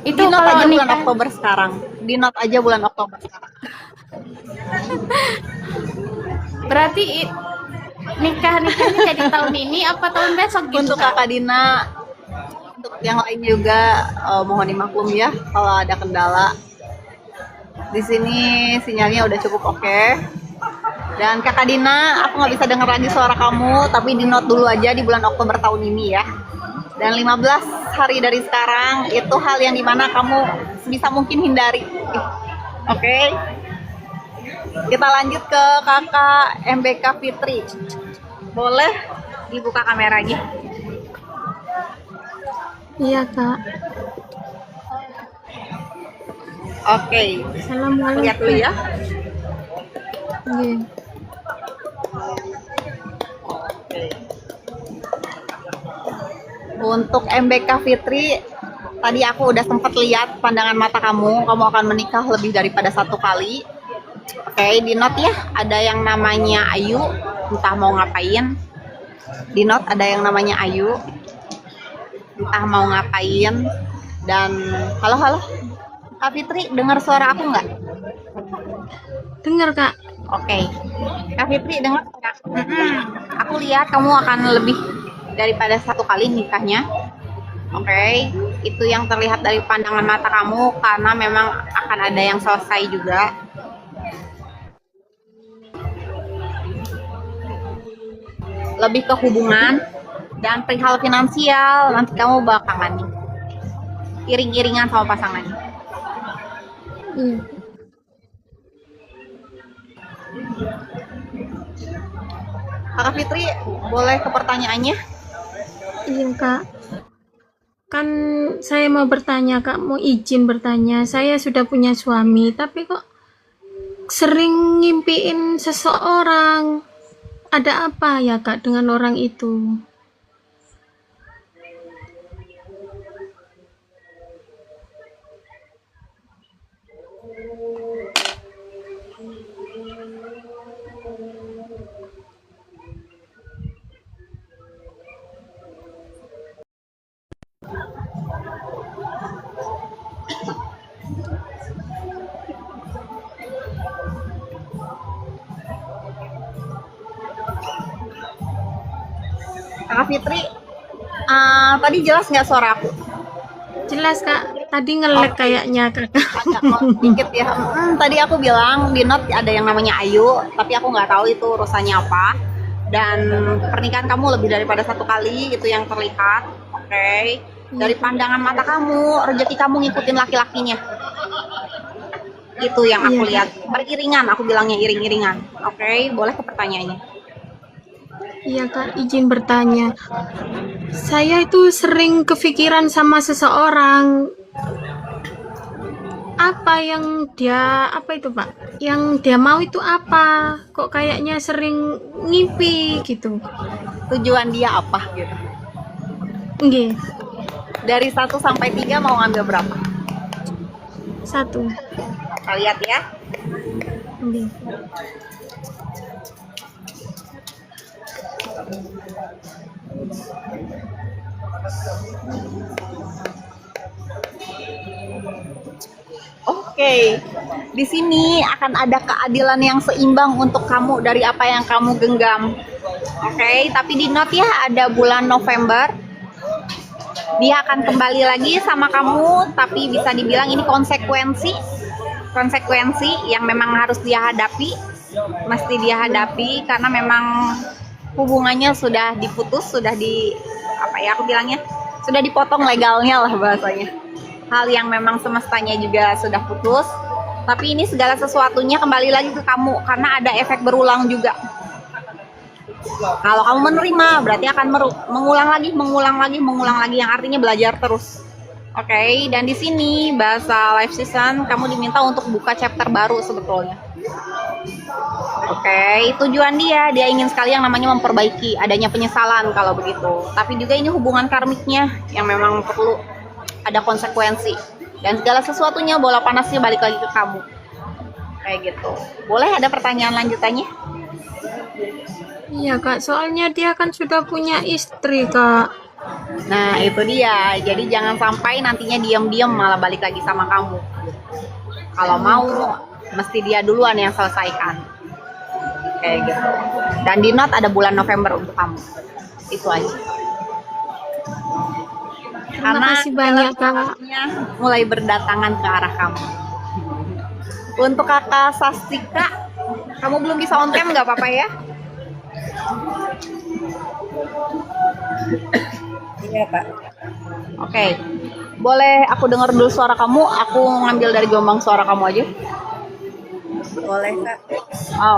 Itu
Di note
kalau
aja bulan
nikah
Oktober sekarang. Di note aja bulan Oktober sekarang.
berarti nikahnya jadi tahun ini apa tahun besok gitu?
Untuk
Kak?
Kakak Dina, untuk yang lain juga mohon dimaklum ya kalau ada kendala. Di sini sinyalnya udah cukup oke. Dan Kakak Dina, aku nggak bisa dengar lagi suara kamu, tapi di note dulu aja di bulan Oktober tahun ini ya. Dan 15 hari dari sekarang itu hal yang dimana kamu sebisa mungkin hindari. Oke. Kita lanjut ke Kakak MBK Fitri. Boleh dibuka kameranya?
Iya kak.
Oke.
Assalamualaikum.
Lihat dulu ya.
Iya.
Untuk MBK Fitri, tadi aku udah sempat lihat pandangan mata kamu akan menikah lebih daripada satu kali. Oke, di note ya, ada yang namanya Ayu, entah mau ngapain. Di note ada yang namanya Ayu, entah mau ngapain. Dan halo, Kak Fitri, dengar suara aku nggak?
Dengar kak.
Oke, Kak Fitri dengar suara aku? Aku lihat kamu akan lebih daripada satu kali nikahnya. Oke, itu yang terlihat dari pandangan mata kamu karena memang akan ada yang selesai juga. Lebih ke hubungan dan perihal finansial nanti kamu bakalan nih iring-iringan sama pasangannya.
Iya.
Kak Fitri, boleh ke pertanyaannya?
Iya kak. Kan saya mau bertanya kak, mau izin bertanya. Saya sudah punya suami, tapi kok sering ngimpiin seseorang. Ada apa ya kak dengan orang itu?
Kak Fitri, tadi jelas nggak suara aku?
Jelas kak, tadi nge-lag kayaknya kak.
Agak dikit ya. Tadi aku bilang di note ada yang namanya Ayu, tapi aku nggak tahu itu urusannya apa. Dan pernikahan kamu lebih daripada satu kali, itu yang terlihat. Oke. Dari pandangan mata kamu, rezeki kamu ngikutin laki-lakinya. Itu yang aku lihat. Beriringan, aku bilangnya iring-iringan. Oke, boleh ke pertanyaannya.
Iya kak, izin bertanya. Saya itu sering kepikiran sama seseorang. Apa yang dia, apa itu pak? Yang dia mau itu apa? Kok kayaknya sering ngimpi gitu.
Tujuan dia apa gitu?
Nggih,
Dari 1 sampai 3 mau ngambil berapa?
1.
Kita lihat ya.
Nggih.
Oke, di sini akan ada keadilan yang seimbang untuk kamu dari apa yang kamu genggam. Oke, tapi di note ya ada bulan November. Dia akan kembali lagi sama kamu, tapi bisa dibilang ini konsekuensi yang memang harus dia hadapi, mesti dia hadapi karena memang hubungannya sudah diputus, sudah aku bilangnya sudah dipotong legalnya lah bahasanya. Hal yang memang semestanya juga sudah putus, tapi ini segala sesuatunya kembali lagi ke kamu karena ada efek berulang juga. Kalau kamu menerima berarti akan mengulang lagi yang artinya belajar terus. Oke, dan di sini bahasa life season kamu diminta untuk buka chapter baru sebetulnya. Oke, tujuan dia ingin sekali yang namanya memperbaiki, adanya penyesalan kalau begitu. Tapi juga ini hubungan karmiknya yang memang perlu ada konsekuensi. Dan segala sesuatunya bola panasnya balik lagi ke kamu. Kayak gitu. Boleh ada pertanyaan lanjutannya?
Iya kak, soalnya dia kan sudah punya istri kak.
Nah itu dia, jadi jangan sampai nantinya diam-diam malah balik lagi sama kamu. Kalau mau, mesti dia duluan yang selesaikan. Kayak gitu. Dan di note ada bulan November untuk kamu. Itu aja.
Terima kasih banyak kak.
Mulai berdatangan ke arah kamu. Untuk kakak Sastika, kamu belum bisa on cam nggak apa-apa ya?
Iya Kak.
Oke, boleh aku dengar dulu suara kamu? Aku ngambil dari gelombang suara kamu aja.
Boleh Kak.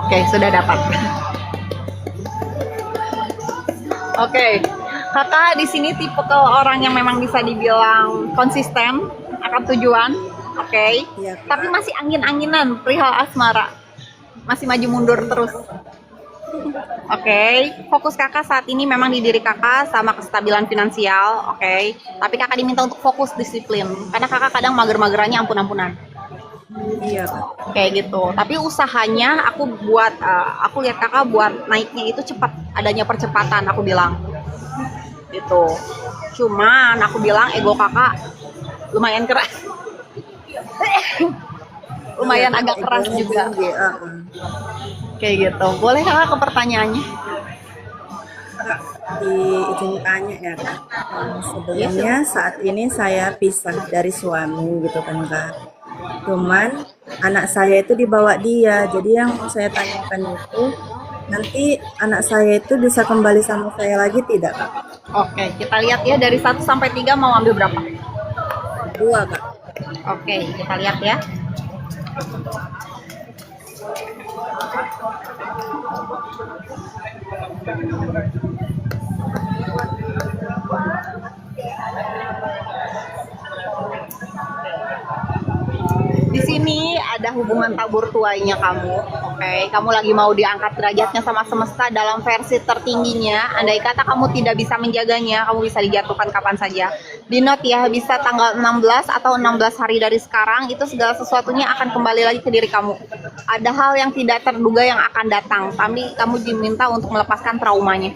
Oke, sudah dapat. Oke, kakak di sini tipe ke orang yang memang bisa dibilang konsisten akan tujuan. Oke,
Iya, Kak.
tapi masih angin-anginan perihal asmara, masih maju mundur terus. Oke, fokus kakak saat ini memang di diri kakak sama kestabilan finansial. Oke, tapi kakak diminta untuk fokus disiplin karena kakak kadang mager-magerannya ampun-ampunan.
Iya Kak.
Kayak gitu. Tapi usahanya aku lihat kakak buat naiknya itu cepat, adanya percepatan aku bilang. Gitu. Cuman aku bilang ego kakak lumayan keras. Lumayan agak keras juga. Kayak gitu. Boleh kakak ke pertanyaannya?
Izin tanya ya Kak. Sebelumnya saat ini saya pisah dari suami gitu kan Kak. Cuman anak saya itu dibawa dia. Jadi yang mau saya tanyakan itu nanti anak saya itu bisa kembali sama saya lagi tidak Kak?
Oke, kita lihat ya dari 1 sampai 3 mau ambil berapa?
2 Kak.
Oke, kita lihat ya. Di sini ada hubungan tabur tuainya kamu. Oke, kamu lagi mau diangkat derajatnya sama semesta dalam versi tertingginya. Andai kata kamu tidak bisa menjaganya, kamu bisa dijatuhkan kapan saja. Di note ya, bisa tanggal 16 atau 16 hari dari sekarang, itu segala sesuatunya akan kembali lagi ke diri kamu. Ada hal yang tidak terduga yang akan datang, tapi kamu diminta untuk melepaskan traumanya.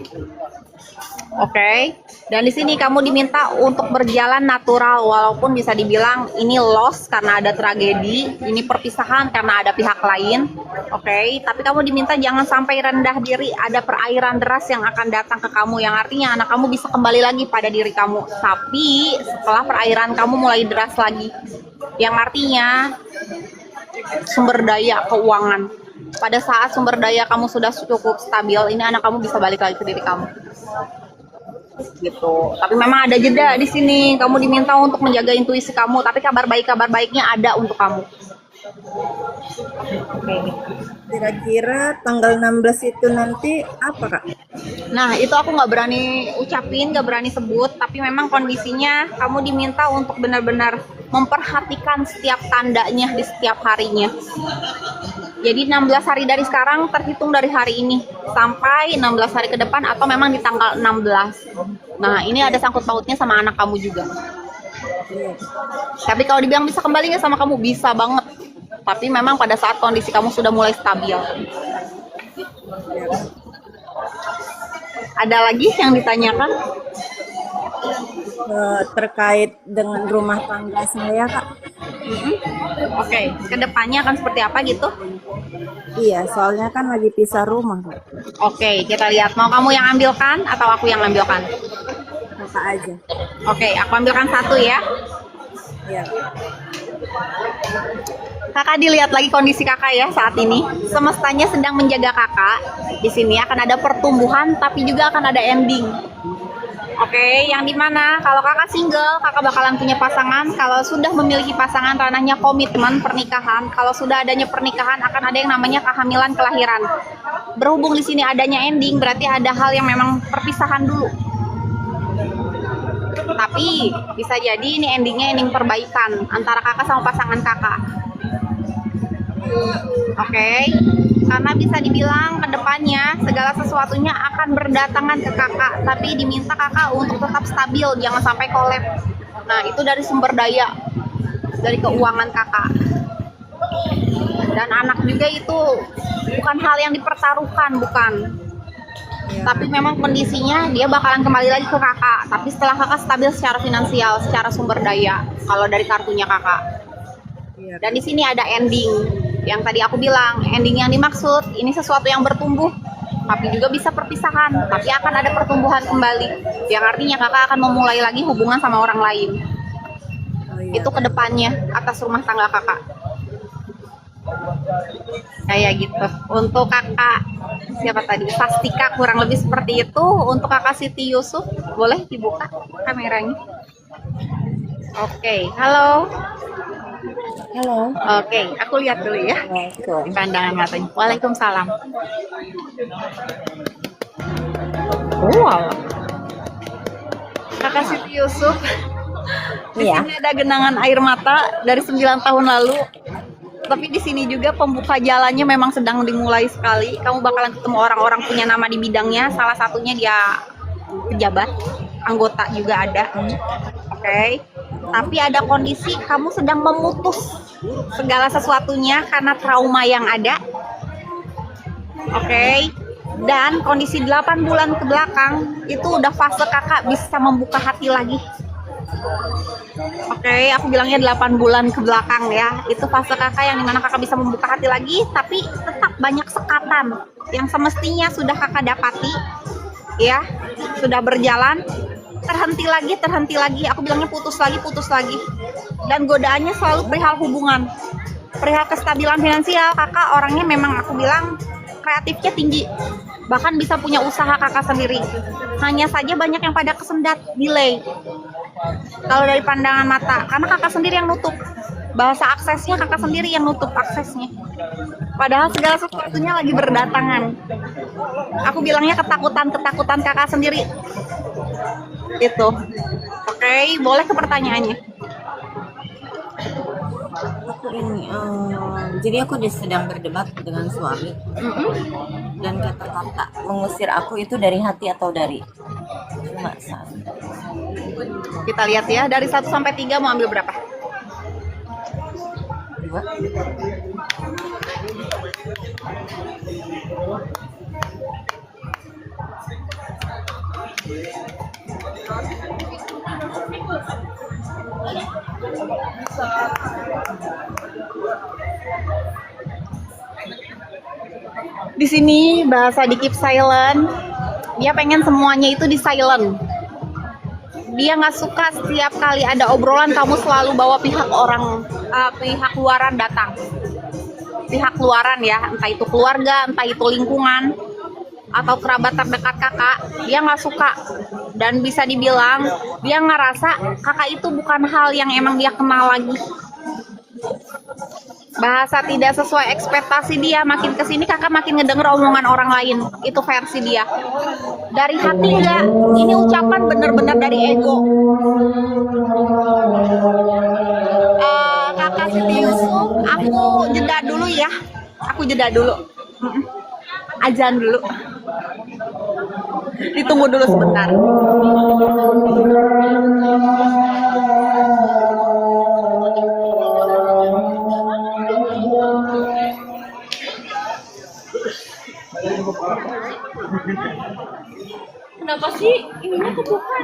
Oke, dan di sini kamu diminta untuk berjalan natural, walaupun bisa dibilang ini loss karena ada tragedi, ini perpisahan karena ada pihak lain. Oke, tapi kamu diminta jangan sampai rendah diri, ada perairan deras yang akan datang ke kamu, yang artinya anak kamu bisa kembali lagi pada diri kamu. Tapi setelah perairan kamu mulai deras lagi, yang artinya sumber daya keuangan. Pada saat sumber daya kamu sudah cukup stabil, ini anak kamu bisa balik lagi ke diri kamu. Gitu. Tapi memang ada jeda di sini. Kamu diminta untuk menjaga intuisi kamu, tapi kabar baiknya ada untuk kamu. Oke.
Kira-kira tanggal 16 itu nanti apa Kak?
Nah, itu aku nggak berani ucapin, nggak berani sebut, tapi memang kondisinya kamu diminta untuk benar-benar memperhatikan setiap tandanya di setiap harinya. Jadi 16 hari dari sekarang terhitung dari hari ini sampai 16 hari ke depan atau memang di tanggal 16. Nah, ini ada sangkut pautnya sama anak kamu juga. Tapi kalau dibilang bisa kembali nggak sama kamu, bisa banget. Tapi memang pada saat kondisi kamu sudah mulai stabil. Ada lagi yang ditanyakan?
terkait dengan rumah tangga saya, Kak.
Oke, kedepannya akan seperti apa gitu?
Iya, soalnya kan lagi pisah rumah, Kak.
Oke, kita lihat. Mau kamu yang ambilkan atau aku yang ambilkan?
Kakak aja.
Oke, aku ambilkan satu ya.
Iya.
Kakak dilihat lagi kondisi kakak ya saat ini. Semestanya sedang menjaga kakak. Di sini akan ada pertumbuhan, tapi juga akan ada ending. Oke, yang dimana kalau kakak single, kakak bakalan punya pasangan. Kalau sudah memiliki pasangan, ranahnya komitmen pernikahan. Kalau sudah adanya pernikahan, akan ada yang namanya kehamilan, kelahiran. Berhubung di sini adanya ending, berarti ada hal yang memang perpisahan dulu. Tapi bisa jadi ini endingnya ending perbaikan antara kakak sama pasangan kakak. Oke, karena bisa dibilang kedepannya segala sesuatunya akan berdatangan ke kakak, tapi diminta kakak untuk tetap stabil, jangan sampai kolaps. Nah, itu dari sumber daya, dari keuangan kakak. Dan anak juga itu bukan hal yang dipertaruhkan, bukan. Tapi memang kondisinya dia bakalan kembali lagi ke kakak, tapi setelah kakak stabil secara finansial, secara sumber daya, kalau dari kartunya kakak. Dan di sini ada ending. Yang tadi aku bilang, ending yang dimaksud ini sesuatu yang bertumbuh, tapi juga bisa perpisahan, tapi akan ada pertumbuhan kembali. Yang artinya kakak akan memulai lagi hubungan sama orang lain. Itu kedepannya atas rumah tangga kakak. Kayak gitu. Untuk kakak siapa tadi? Sastika, kurang lebih seperti itu. Untuk kakak Siti Yusuf, boleh dibuka kameranya? Oke, halo.
Halo.
Oke, aku lihat dulu ya. Pandangan matanya. Waalaikumsalam. Wow. Kakak Siti Yusuf. Di sini ada genangan air mata dari 9 tahun lalu. Tapi di sini juga pembuka jalannya memang sedang dimulai sekali. Kamu bakalan ketemu orang-orang punya nama di bidangnya. Salah satunya dia pejabat, anggota juga ada. Oke. Tapi ada kondisi kamu sedang memutus segala sesuatunya karena trauma yang ada. Oke. Dan kondisi 8 bulan ke belakang itu udah fase kakak bisa membuka hati lagi. Oke, aku bilangnya 8 bulan ke belakang ya. Itu fase kakak yang dimana kakak bisa membuka hati lagi, tapi tetap banyak sekatan yang semestinya sudah kakak dapati, ya, sudah berjalan, terhenti lagi. Aku bilangnya putus lagi. Dan godaannya selalu perihal hubungan, perihal kestabilan finansial. Kakak orangnya memang aku bilang kreatifnya tinggi, bahkan bisa punya usaha kakak sendiri. Hanya saja banyak yang pada kesendat, delay. Kalau dari pandangan mata, karena kakak sendiri yang nutup. Bahasa aksesnya kakak sendiri yang nutup aksesnya. Padahal segala sesuatunya lagi berdatangan. Aku bilangnya ketakutan kakak sendiri. Itu. Oke, boleh ke pertanyaannya.
Aku ini, jadi aku sedang berdebat dengan suami. Dan kata-kata mengusir aku itu dari hati atau dari perasaan.
Kita lihat ya, dari 1 sampai 3 mau ambil berapa?
2.
Di sini bahasa di keep silent. Dia pengen semuanya itu di silent. Dia nggak suka setiap kali ada obrolan kamu selalu bawa pihak luaran datang. Pihak luaran ya, entah itu keluarga, entah itu lingkungan, atau kerabat terdekat kakak. Dia nggak suka. Dan bisa dibilang, dia ngerasa kakak itu bukan hal yang emang dia kenal lagi. Bahasa tidak sesuai ekspektasi dia, makin kesini kakak makin ngedenger omongan orang lain. Itu versi dia. Dari hati enggak, ini ucapan bener-bener dari ego. Kakak Siti Yusuf, aku jeda dulu ya. Aku jeda dulu. Azan dulu. Ditunggu dulu sebentar.
Kenapa sih ininya kebuka?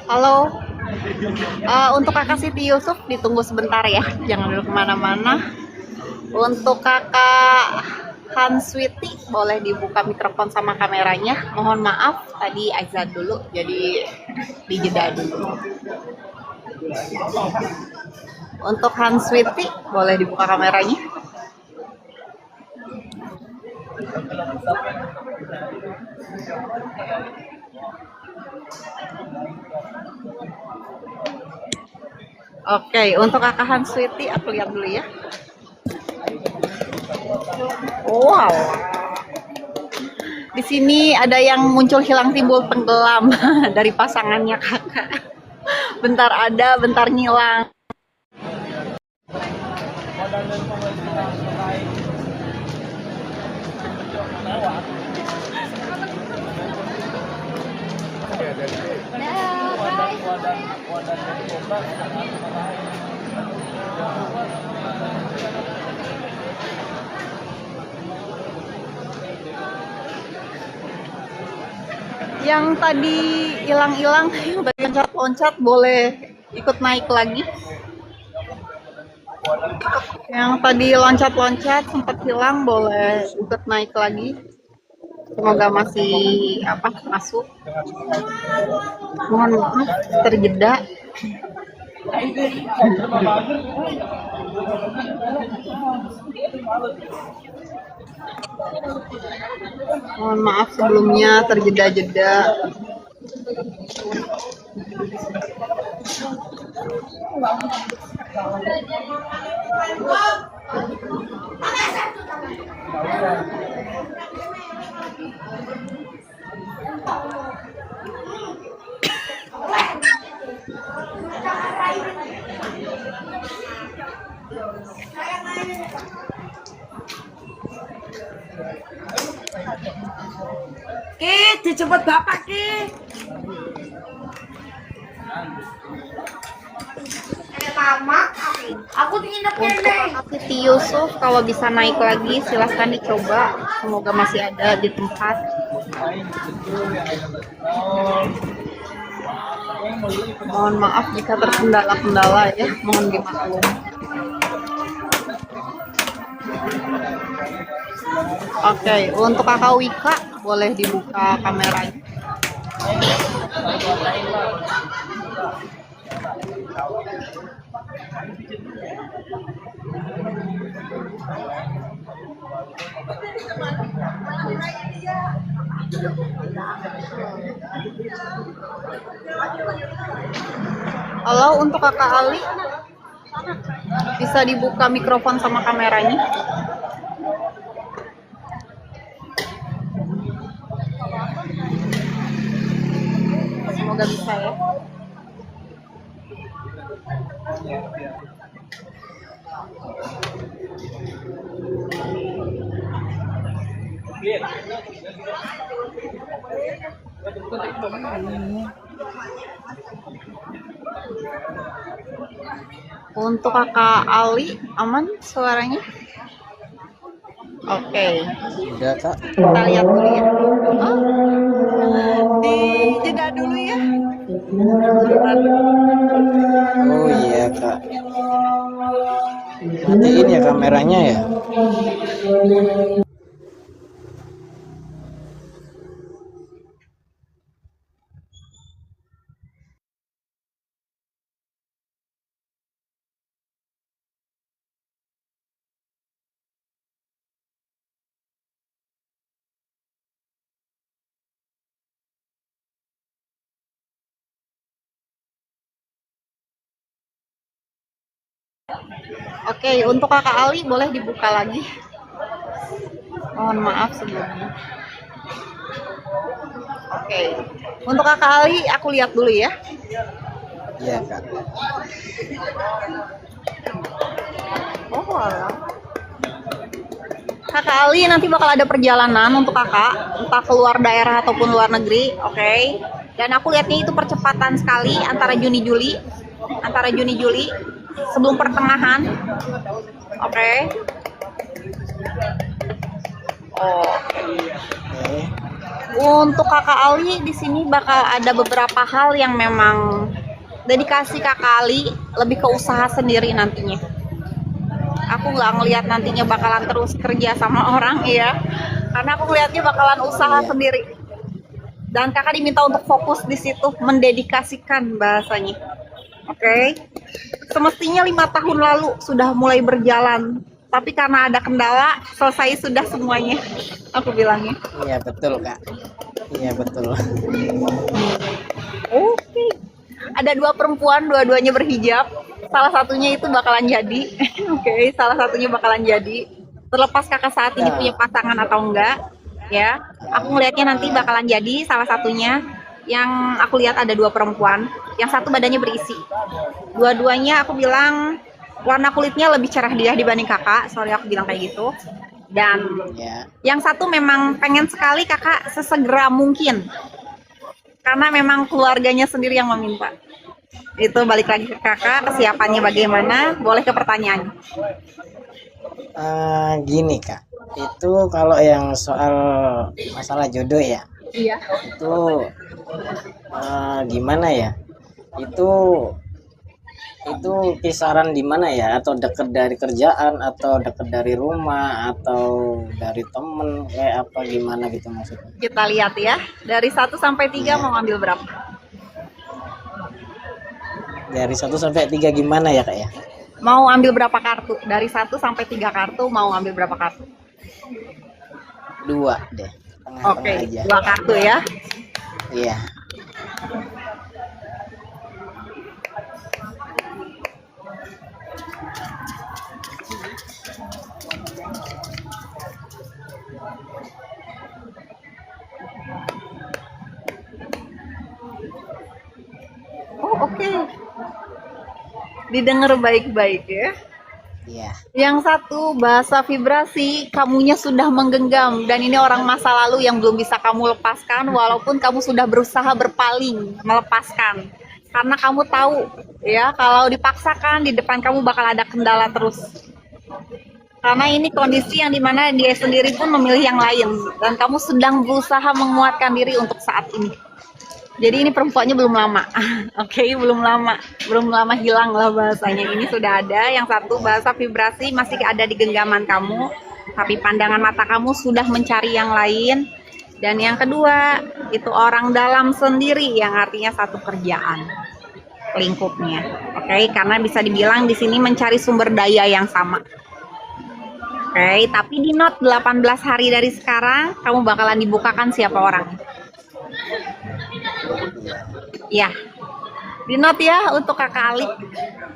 Halo, untuk kakak Siti Yusuf ditunggu sebentar ya, jangan dulu kemana-mana. Untuk kakak Hanswiti boleh dibuka mikrofon sama kameranya. Mohon maaf tadi azan dulu, jadi dijeda dulu. Untuk Hanswiti boleh dibuka kameranya. Oke, untuk kakak Hanswiti aku lihat dulu ya. Wow. Di sini ada yang muncul hilang timbul tenggelam dari pasangannya kakak. Bentar ada, bentar ngilang. Yang tadi hilang-hilang, tadi loncat-loncat boleh ikut naik lagi. Yang tadi loncat-loncat sempat hilang boleh ikut naik lagi. Semoga masih masuk. Mohon maaf terjeda. Mohon maaf sebelumnya terjeda-jeda.
Ki, dijemput bapak Ki. Aku nginep
Untuk Kakak Siti Yusuf, kalau bisa naik lagi silahkan dicoba. Semoga masih ada di tempat. Mohon maaf jika terkendala-kendala ya, mohon dimaklum. Oke, untuk Kakak Wika boleh dibuka kameranya. Halo, untuk Kakak Ali, bisa dibuka mikrofon sama kameranya. Semoga bisa ya. Untuk Kakak Ali, aman suaranya? Oke.
Udah kak.
Kita lihat dulu ya. Oh, di jeda dulu ya.
Oh iya kak. Matiin ya kameranya ya.
Oke, untuk Kakak Ali boleh dibuka lagi. Mohon maaf sebelumnya. Oke, untuk Kakak Ali aku lihat dulu ya.
Iya kak.
Oh, alah. Kakak Ali nanti bakal ada perjalanan untuk kakak, entah keluar daerah ataupun luar negeri, oke? Dan aku lihatnya itu percepatan sekali antara Juni-Juli, sebelum pertengahan, oke? Untuk Kakak Ali di sini bakal ada beberapa hal yang memang dedikasi Kakak Ali lebih ke usaha sendiri nantinya. Aku nggak ngelihat nantinya bakalan terus kerja sama orang ya, karena aku ngelihatnya bakalan usaha sendiri. Dan kakak diminta untuk fokus di situ, mendedikasikan bahasanya. Oke. Semestinya 5 tahun lalu sudah mulai berjalan, tapi karena ada kendala, selesai sudah semuanya. Aku bilangnya.
Iya betul kak. Iya betul.
Oke. Ada 2 perempuan, dua-duanya berhijab. Salah satunya itu bakalan jadi. Oke, salah satunya bakalan jadi. Terlepas kakak saat ini punya pasangan atau enggak, ya. Aku ngelihatnya nanti bakalan jadi salah satunya. Yang aku lihat ada 2 perempuan, yang satu badannya berisi. Dua-duanya aku bilang warna kulitnya lebih cerah dia dibanding kakak, sorry aku bilang kayak gitu. Dan yang satu memang pengen sekali kakak sesegera mungkin, karena memang keluarganya sendiri yang meminta. Itu balik lagi ke kakak, kesiapannya bagaimana, boleh ke pertanyaan.
Gini kak, itu kalau yang soal masalah jodoh ya,
Iya.
Itu gimana ya? Itu kisaran di mana ya? Atau deket dari kerjaan, atau deket dari rumah, atau dari temen, kayak apa gimana gitu maksudnya?
Kita lihat ya. Dari 1 sampai 3 mau ambil berapa?
Dari 1 sampai 3 gimana ya, Kak ya?
Mau ambil berapa kartu? Dari 1 sampai 3 kartu mau ambil berapa kartu?
2 deh. Tengah-tengah
Oke,
aja.
2 kartu ya.
Iya.
Oh, oke. Didengar baik-baik ya.
Iya.
Yang satu bahasa vibrasi, kamunya sudah menggenggam dan ini orang masa lalu yang belum bisa kamu lepaskan walaupun kamu sudah berusaha berpaling melepaskan. Karena kamu tahu ya kalau dipaksakan di depan kamu bakal ada kendala terus. Karena ini kondisi yang dimana dia sendiri pun memilih yang lain dan kamu sedang berusaha menguatkan diri untuk saat ini. Jadi ini perempuannya belum lama, oke, belum lama hilang lah bahasanya. Ini sudah ada. Yang satu bahasa vibrasi masih ada di genggaman kamu, tapi pandangan mata kamu sudah mencari yang lain. Dan yang kedua itu orang dalam sendiri, yang artinya satu kerjaan lingkupnya, oke, karena bisa dibilang di sini mencari sumber daya yang sama. Oke, tapi di note 18 hari dari sekarang kamu bakalan dibukakan siapa orang. Ya, di note ya untuk Kakak Alik,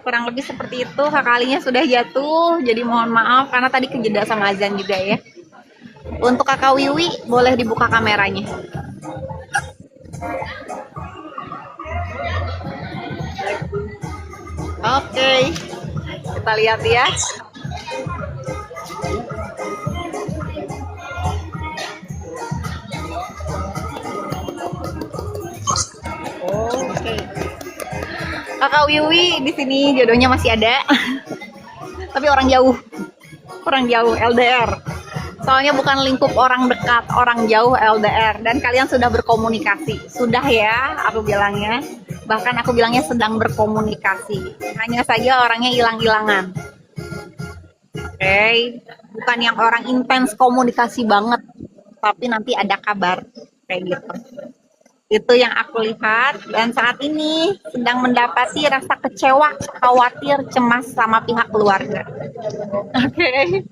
kurang lebih seperti itu. Kakak Aliknya sudah jatuh, jadi mohon maaf karena tadi kejeda sama azan juga ya. Untuk Kakak Wiwi boleh dibuka kameranya. Oke, kita lihat ya. Oke. Kakak Wiwi di sini jodohnya masih ada. Tapi orang jauh. LDR. Soalnya bukan lingkup orang dekat, orang jauh LDR dan kalian sudah berkomunikasi. Sudah ya, aku bilangnya. Bahkan aku bilangnya sedang berkomunikasi. Hanya saja orangnya hilang-hilangan. Oke, bukan yang orang intens komunikasi banget, tapi nanti ada kabar kayak gitu. Itu yang aku lihat dan saat ini sedang mendapati rasa kecewa, khawatir, cemas sama pihak keluarga. Oke.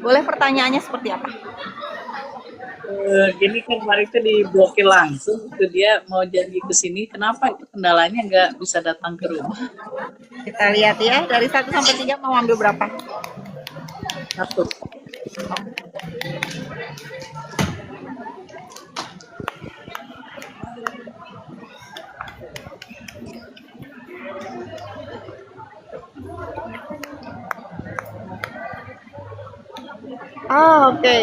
Boleh pertanyaannya seperti apa?
Gini kan kemarin itu diblokir langsung, itu dia mau janji ke sini, kenapa itu kendalanya nggak bisa datang ke rumah?
Kita lihat ya, dari 1 sampai 3 mau ambil berapa?
1.
Oh, oke.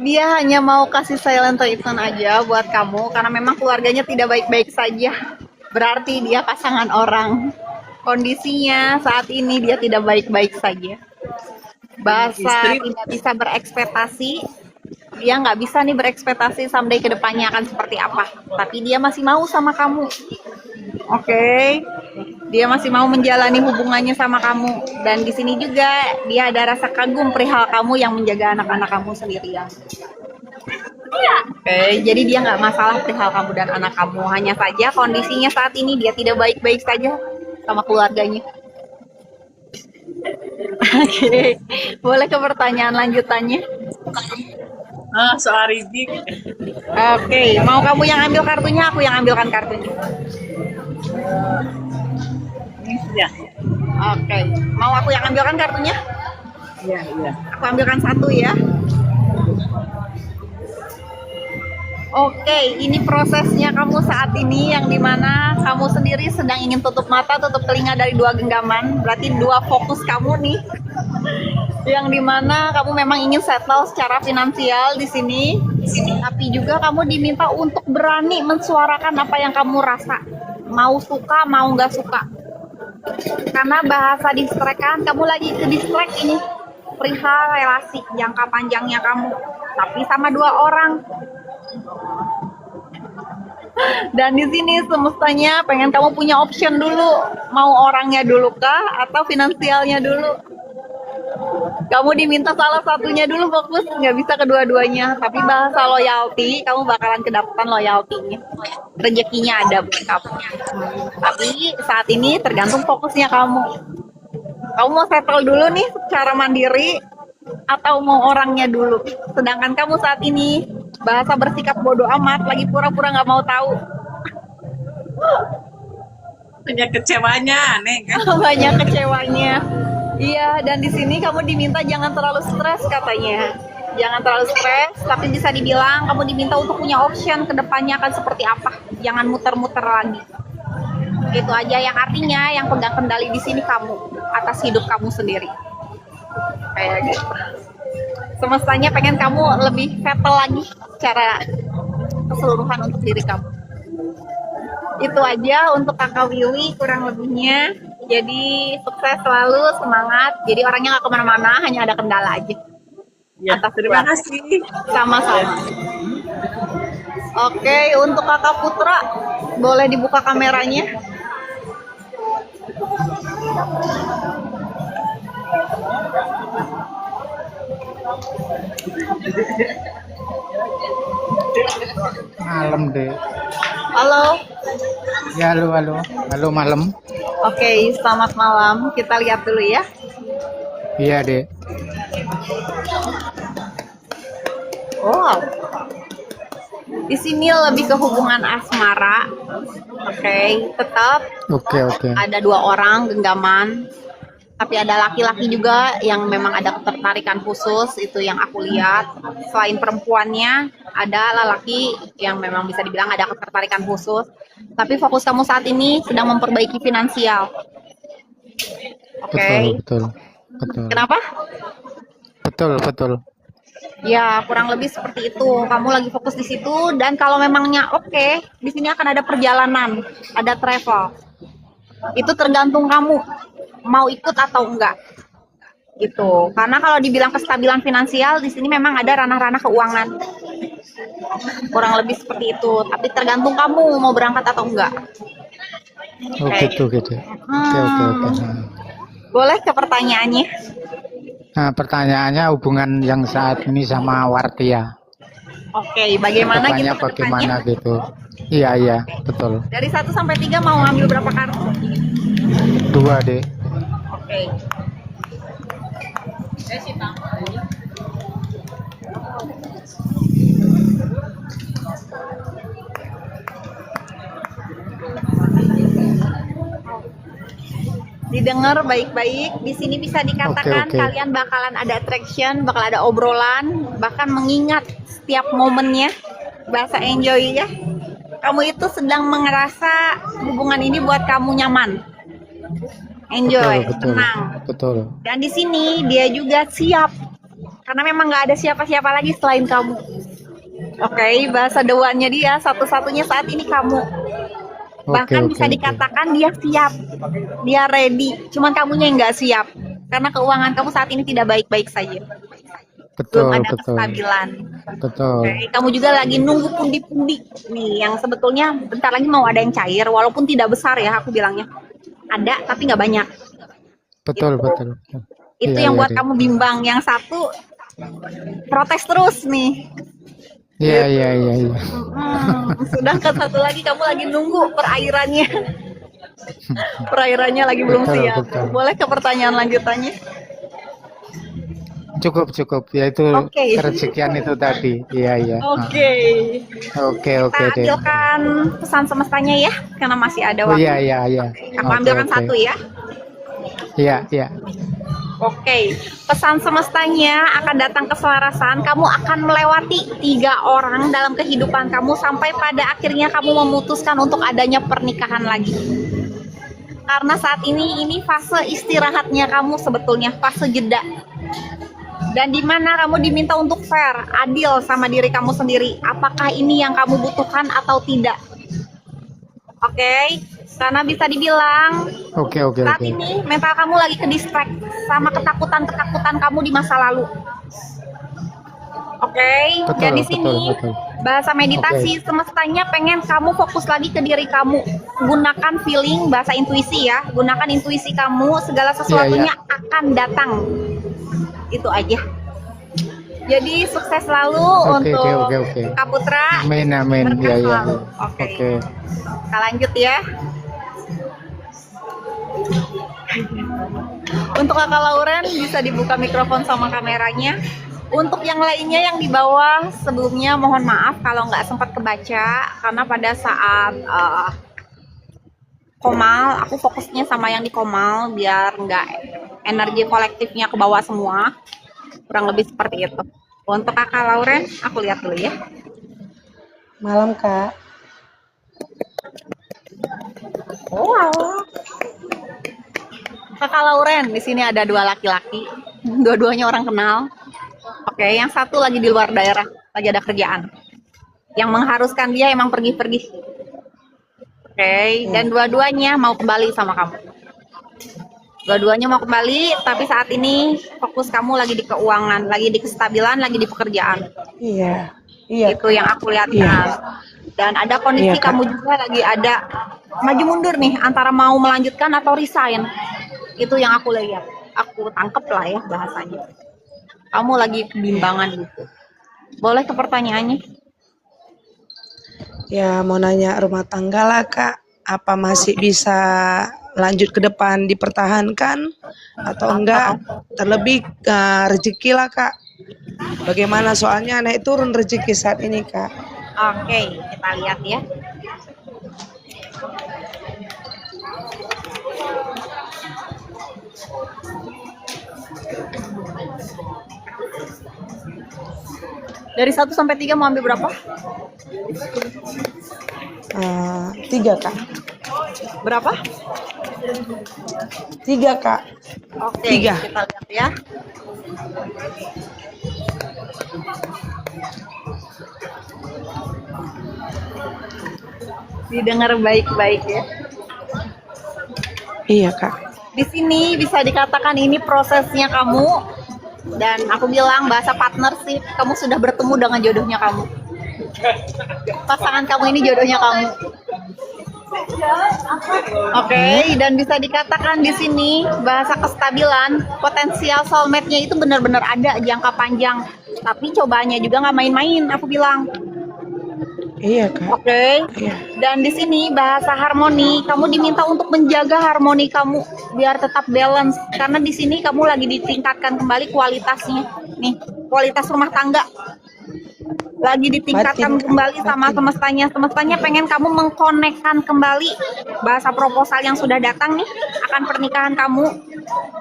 Dia hanya mau kasih silent treatment aja buat kamu karena memang keluarganya tidak baik-baik saja. Berarti dia pasangan orang. Kondisinya saat ini dia tidak baik-baik saja. Bahasa tidak bisa berekspektasi. Dia nggak bisa nih berekspektasi someday ke depannya akan seperti apa. Tapi dia masih mau sama kamu. Oke. Dia masih mau menjalani hubungannya sama kamu. Dan di sini juga dia ada rasa kagum perihal kamu yang menjaga anak-anak kamu sendirian. Oke, jadi dia nggak masalah perihal kamu dan anak kamu. Hanya saja kondisinya saat ini dia tidak baik-baik saja sama keluarganya. Oke, boleh ke pertanyaan lanjutannya?
Soal rizik.
Oke, mau kamu yang ambil kartunya, aku yang ambilkan kartunya.
Ya.
Oke, mau aku yang ambilkan kartunya?
Iya.
Aku ambilkan 1 ya. Oke, ini prosesnya kamu saat ini yang dimana kamu sendiri sedang ingin tutup mata, tutup telinga dari 2 genggaman. Berarti 2 fokus kamu nih. Yang dimana kamu memang ingin settle secara finansial di sini. Tapi juga kamu diminta untuk berani mensuarakan apa yang kamu rasa. Mau suka, mau nggak suka. Karena bahasa distract kan, kamu lagi ke distract ini perihal relasi jangka panjangnya kamu, tapi sama dua orang. Dan di sini semestanya pengen kamu punya option dulu, mau orangnya dulu kah atau finansialnya dulu. Kamu diminta salah satunya dulu fokus, nggak bisa kedua-duanya. Tapi bahasa loyalty, kamu bakalan kedapatan loyalty-nya. Rezekinya ada buat kamu. Tapi saat ini tergantung fokusnya kamu. Kamu mau settle dulu nih secara mandiri atau mau orangnya dulu. Sedangkan kamu saat ini bahasa bersikap bodoh amat, lagi pura-pura nggak mau tahu.
Banyak kecewanya, aneh kan?
Banyak kecewanya. Iya, dan di sini kamu diminta jangan terlalu stres katanya. Jangan terlalu stres, tapi bisa dibilang kamu diminta untuk punya option ke depannya akan seperti apa. Jangan muter-muter lagi. Itu aja yang artinya yang pegang kendali di sini kamu atas hidup kamu sendiri. Kayak gitu. Semestanya pengen kamu lebih settle lagi secara keseluruhan untuk diri kamu. Itu aja untuk Kakak Willy kurang lebihnya. Jadi sukses selalu, semangat. Jadi orangnya nggak kemana-mana, hanya ada kendala aja.
Ya,
Atas
terima
berat.
kasih.
Sama-sama. Oke, untuk Kakak Putra, boleh dibuka kameranya.
Malam deh.
Halo.
Ya, halo malam.
Oke, selamat malam. Kita lihat dulu ya.
Iya deh.
Wow. Di sini lebih ke hubungan asmara. Oke, tetap
Oke.
ada dua orang genggaman. Tapi ada laki-laki juga yang memang ada ketertarikan khusus, itu yang aku lihat. Selain perempuannya, ada lelaki yang memang bisa dibilang ada ketertarikan khusus. Tapi fokus kamu saat ini sedang memperbaiki finansial. Oke.
Betul.
Kenapa?
Betul.
Ya, kurang lebih seperti itu. Kamu lagi fokus di situ, dan kalau memangnya oke, di sini akan ada perjalanan, ada travel. Itu tergantung kamu mau ikut atau enggak. Gitu. Karena kalau dibilang kestabilan finansial, di sini memang ada ranah-ranah keuangan. Kurang lebih seperti itu. Tapi tergantung kamu mau berangkat atau enggak.
Oh, gitu. Oke.
Boleh ke pertanyaannya?
Nah, pertanyaannya hubungan yang saat ini sama Wartia.
Oke, bagaimana
Kedepannya
gitu
bagaimana gitu. Iya, betul.
Dari 1 sampai 3 mau ngambil berapa kartu?
2 deh.
Oke. Didengar baik-baik. Di sini bisa dikatakan
Oke.
kalian bakalan ada attraction, bakal ada obrolan, bahkan mengingat setiap momennya. Bahasa enjoy ya. Kamu itu sedang merasa hubungan ini buat kamu nyaman. Enjoy,
Betul.
tenang.
Betul.
Dan di sini dia juga siap. Karena memang nggak ada siapa-siapa lagi selain kamu. Oke, bahasa dewannya dia satu-satunya saat ini kamu. Bahkan bisa dikatakan dia siap. Dia ready. Cuman kamunya yang nggak siap. Karena keuangan kamu saat ini tidak baik-baik saja. Belum ada kestabilan.
Betul.
Oke, kamu juga lagi nunggu pundi-pundi nih, yang sebetulnya bentar lagi mau ada yang cair, walaupun tidak besar ya aku bilangnya. Ada tapi nggak banyak.
Betul.
Itu
Iya,
yang buat
iya.
kamu bimbang. Yang satu protes terus nih.
Iya.
Sedangkan satu lagi kamu lagi nunggu perairannya. Perairannya lagi belum
Betul,
siap.
betul.
Boleh ke pertanyaan lanjutannya?
Cukup. Yaitu
Oke.
rezekian itu tadi. Iya.
Oke.
Oke
Kita
deh.
ambilkan pesan semestanya ya, karena masih ada
Oh,
waktu.
iya.
Aku
Oke,
ambilkan
oke.
satu ya.
Iya.
Oke, pesan semestanya akan datang keselarasan. Kamu akan melewati 3 orang dalam kehidupan kamu sampai pada akhirnya kamu memutuskan untuk adanya pernikahan lagi. Karena saat ini fase istirahatnya kamu sebetulnya, fase jeda. Dan di mana kamu diminta untuk fair, adil sama diri kamu sendiri. Apakah ini yang kamu butuhkan atau tidak? Oke, Karena bisa dibilang
Oke, oke,
saat
oke.
ini mental kamu lagi ke distract sama ketakutan-ketakutan kamu di masa lalu. Oke,
Betul,
jadi
betul,
sini
betul.
bahasa meditasi semestanya pengen kamu fokus lagi ke diri kamu. Gunakan feeling, bahasa intuisi ya. Gunakan intuisi kamu, segala sesuatunya akan datang. Itu aja. Jadi sukses selalu
Oke,
untuk
oke, oke.
Kak Putra.
Amin, amin.
Berkah
Ya, ya.
selalu. Oke.
Oke.
Kita lanjut ya. Untuk Kakak Lauren bisa dibuka mikrofon sama kameranya. Untuk yang lainnya yang di bawah sebelumnya mohon maaf kalau nggak sempat kebaca karena pada saat komal aku fokusnya sama yang di komal biar nggak energi kolektifnya ke bawah semua, kurang lebih seperti itu. Untuk Kakak Lauren aku lihat dulu ya.
Malam, Kak.
Wow. Kakak Lauren, di sini ada dua laki-laki, dua-duanya orang kenal. Oke, yang satu lagi di luar daerah, lagi ada kerjaan. Yang mengharuskan dia emang pergi-pergi. Oke, dan dua-duanya mau kembali sama kamu. Dua-duanya mau kembali, tapi saat ini fokus kamu lagi di keuangan, lagi di kestabilan, lagi di pekerjaan.
Iya. Iya.
Itu yang aku lihat.
Iya.
Dan ada kondisi
Iya, Kak.
kamu juga lagi ada maju mundur nih antara mau melanjutkan atau resign. Itu yang aku lihat. Aku tangkep lah ya bahasanya. Kamu lagi kebimbangan gitu. Boleh ke pertanyaannya?
Ya, mau nanya rumah tangga lah, Kak. Apa masih bisa lanjut ke depan dipertahankan atau enggak? Terlebih rezeki lah, Kak. Bagaimana soalnya naik turun rezeki saat ini, Kak.
Oke, kita lihat ya. Dari 1 sampai 3 mau ambil berapa?
3, Kak.
Berapa?
3, Kak.
Oke,
3.
kita lihat ya. Didengar baik-baik ya.
Iya, Kak.
Di sini bisa dikatakan ini prosesnya kamu, dan aku bilang bahasa partnership, kamu sudah bertemu dengan jodohnya kamu. Pasangan kamu ini jodohnya kamu. Oke, dan bisa dikatakan di sini bahasa kestabilan, potensial soulmate-nya itu benar-benar ada jangka panjang. Tapi cobaannya juga nggak main-main, aku bilang.
Iya, Kak.
Oke. Dan di sini bahasa harmoni, kamu diminta untuk menjaga harmoni kamu biar tetap balance. Karena di sini kamu lagi ditingkatkan kembali kualitasnya. Nih, kualitas rumah tangga. Lagi ditingkatkan kembali sama semestanya. Semestanya pengen kamu mengkonekkan kembali bahasa proposal yang sudah datang nih akan pernikahan kamu.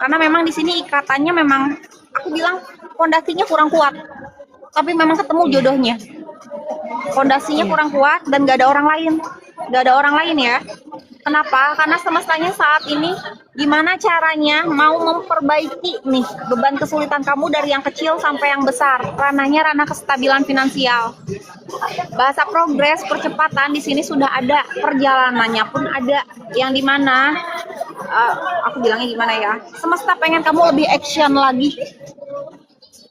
Karena memang di sini ikatannya memang aku bilang fondasinya kurang kuat. Tapi memang ketemu jodohnya. Fondasinya kurang kuat dan gak ada orang lain. Gak ada orang lain ya. Kenapa? Karena semestanya saat ini gimana caranya mau memperbaiki nih beban kesulitan kamu dari yang kecil sampai yang besar. Ranahnya ranah kestabilan finansial. Bahasa progres, percepatan di sini sudah ada, perjalanannya pun ada. Yang dimana aku bilangnya gimana ya? Semesta pengen kamu lebih action lagi.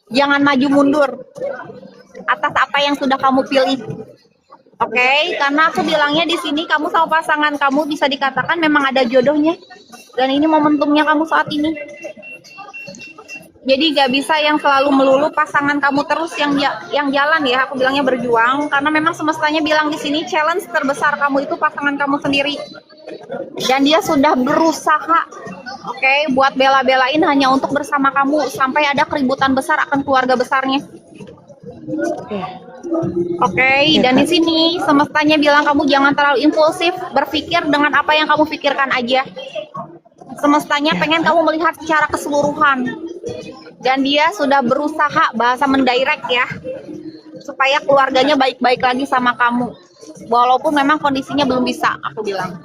Jangan maju mundur atas apa yang sudah kamu pilih. Oke, karena aku bilangnya di sini kamu sama pasangan kamu bisa dikatakan memang ada jodohnya. Dan ini momentumnya kamu saat ini. Jadi gak bisa yang selalu melulu pasangan kamu terus yang jalan ya. Aku bilangnya berjuang karena memang semestanya bilang di sini challenge terbesar kamu itu pasangan kamu sendiri. Dan dia sudah berusaha buat bela-belain hanya untuk bersama kamu sampai ada keributan besar akan keluarga besarnya. Dan di sini semestanya bilang kamu jangan terlalu impulsif, berpikir dengan apa yang kamu pikirkan aja. Semestanya pengen kamu melihat secara keseluruhan. Dan dia sudah berusaha bahasa mendirect ya, supaya keluarganya baik-baik lagi sama kamu. Walaupun memang kondisinya belum bisa, aku bilang.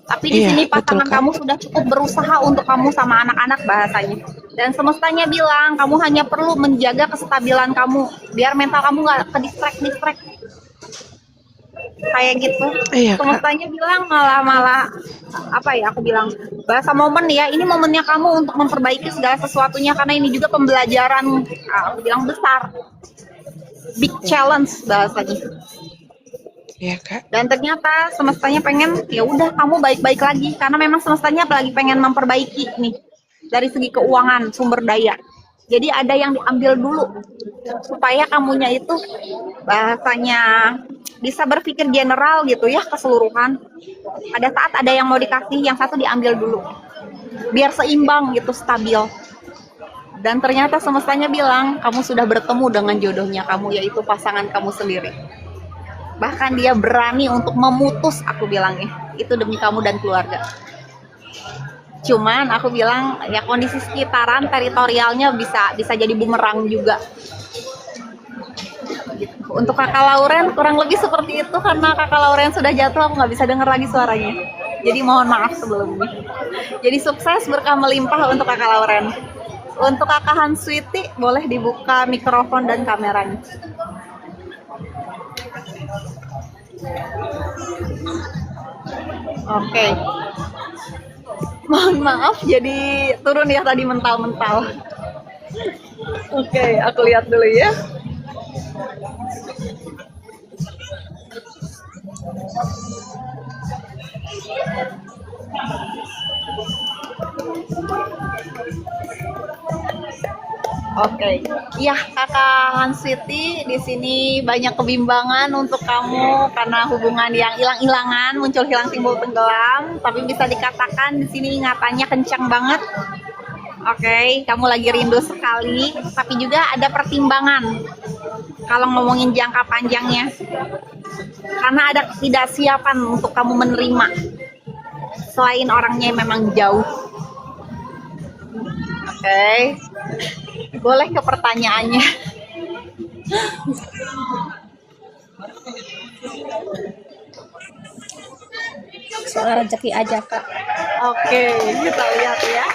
Tapi di sini pasangan kamu sudah cukup berusaha untuk kamu sama anak-anak bahasanya. Dan semestanya bilang kamu hanya perlu menjaga kestabilan kamu biar mental kamu nggak ke distract. kayak gitu.
Iya, Kak.
Semestanya bilang malah apa ya, aku bilang bahasa momen ya, ini momennya kamu untuk memperbaiki segala sesuatunya karena ini juga pembelajaran, aku bilang besar, big challenge bahasanya.
Iya, Kak.
Dan ternyata semestanya pengen ya udah kamu baik-baik lagi karena memang semestanya apalagi pengen memperbaiki nih dari segi keuangan, sumber daya. Jadi ada yang diambil dulu supaya kamunya itu bahasanya bisa berpikir general gitu ya, keseluruhan. Ada saat ada yang mau dikasih, yang satu diambil dulu biar seimbang gitu, stabil. Dan ternyata semestanya bilang kamu sudah bertemu dengan jodohnya kamu, yaitu pasangan kamu sendiri. Bahkan dia berani untuk memutus, aku bilangnya itu demi kamu dan keluarga. Cuman aku bilang ya kondisi sekitaran teritorialnya bisa jadi bumerang juga. Gitu. Untuk kakak Lauren kurang lebih seperti itu karena kakak Lauren sudah jatuh, aku nggak bisa dengar lagi suaranya. Jadi mohon maaf sebelumnya. Jadi sukses, berkah melimpah untuk kakak Lauren. Untuk kakak Hanswiti boleh dibuka mikrofon dan kameranya. Oke. Mohon maaf jadi turun ya tadi mental-mental. Oke, aku lihat dulu ya. Oke, iya kakak Hanswiti, di sini banyak kebimbangan untuk kamu karena hubungan yang hilang-hilangan, muncul hilang timbul tenggelam, tapi bisa dikatakan di sini ingatannya kencang banget. Oke, kamu lagi rindu sekali, tapi juga ada pertimbangan kalau ngomongin jangka panjangnya, karena ada ketidaksiapan untuk kamu menerima selain orangnya yang memang jauh. Oke. Boleh ke pertanyaannya.
Soal rezeki aja, Kak.
Oke, kita lihat ya.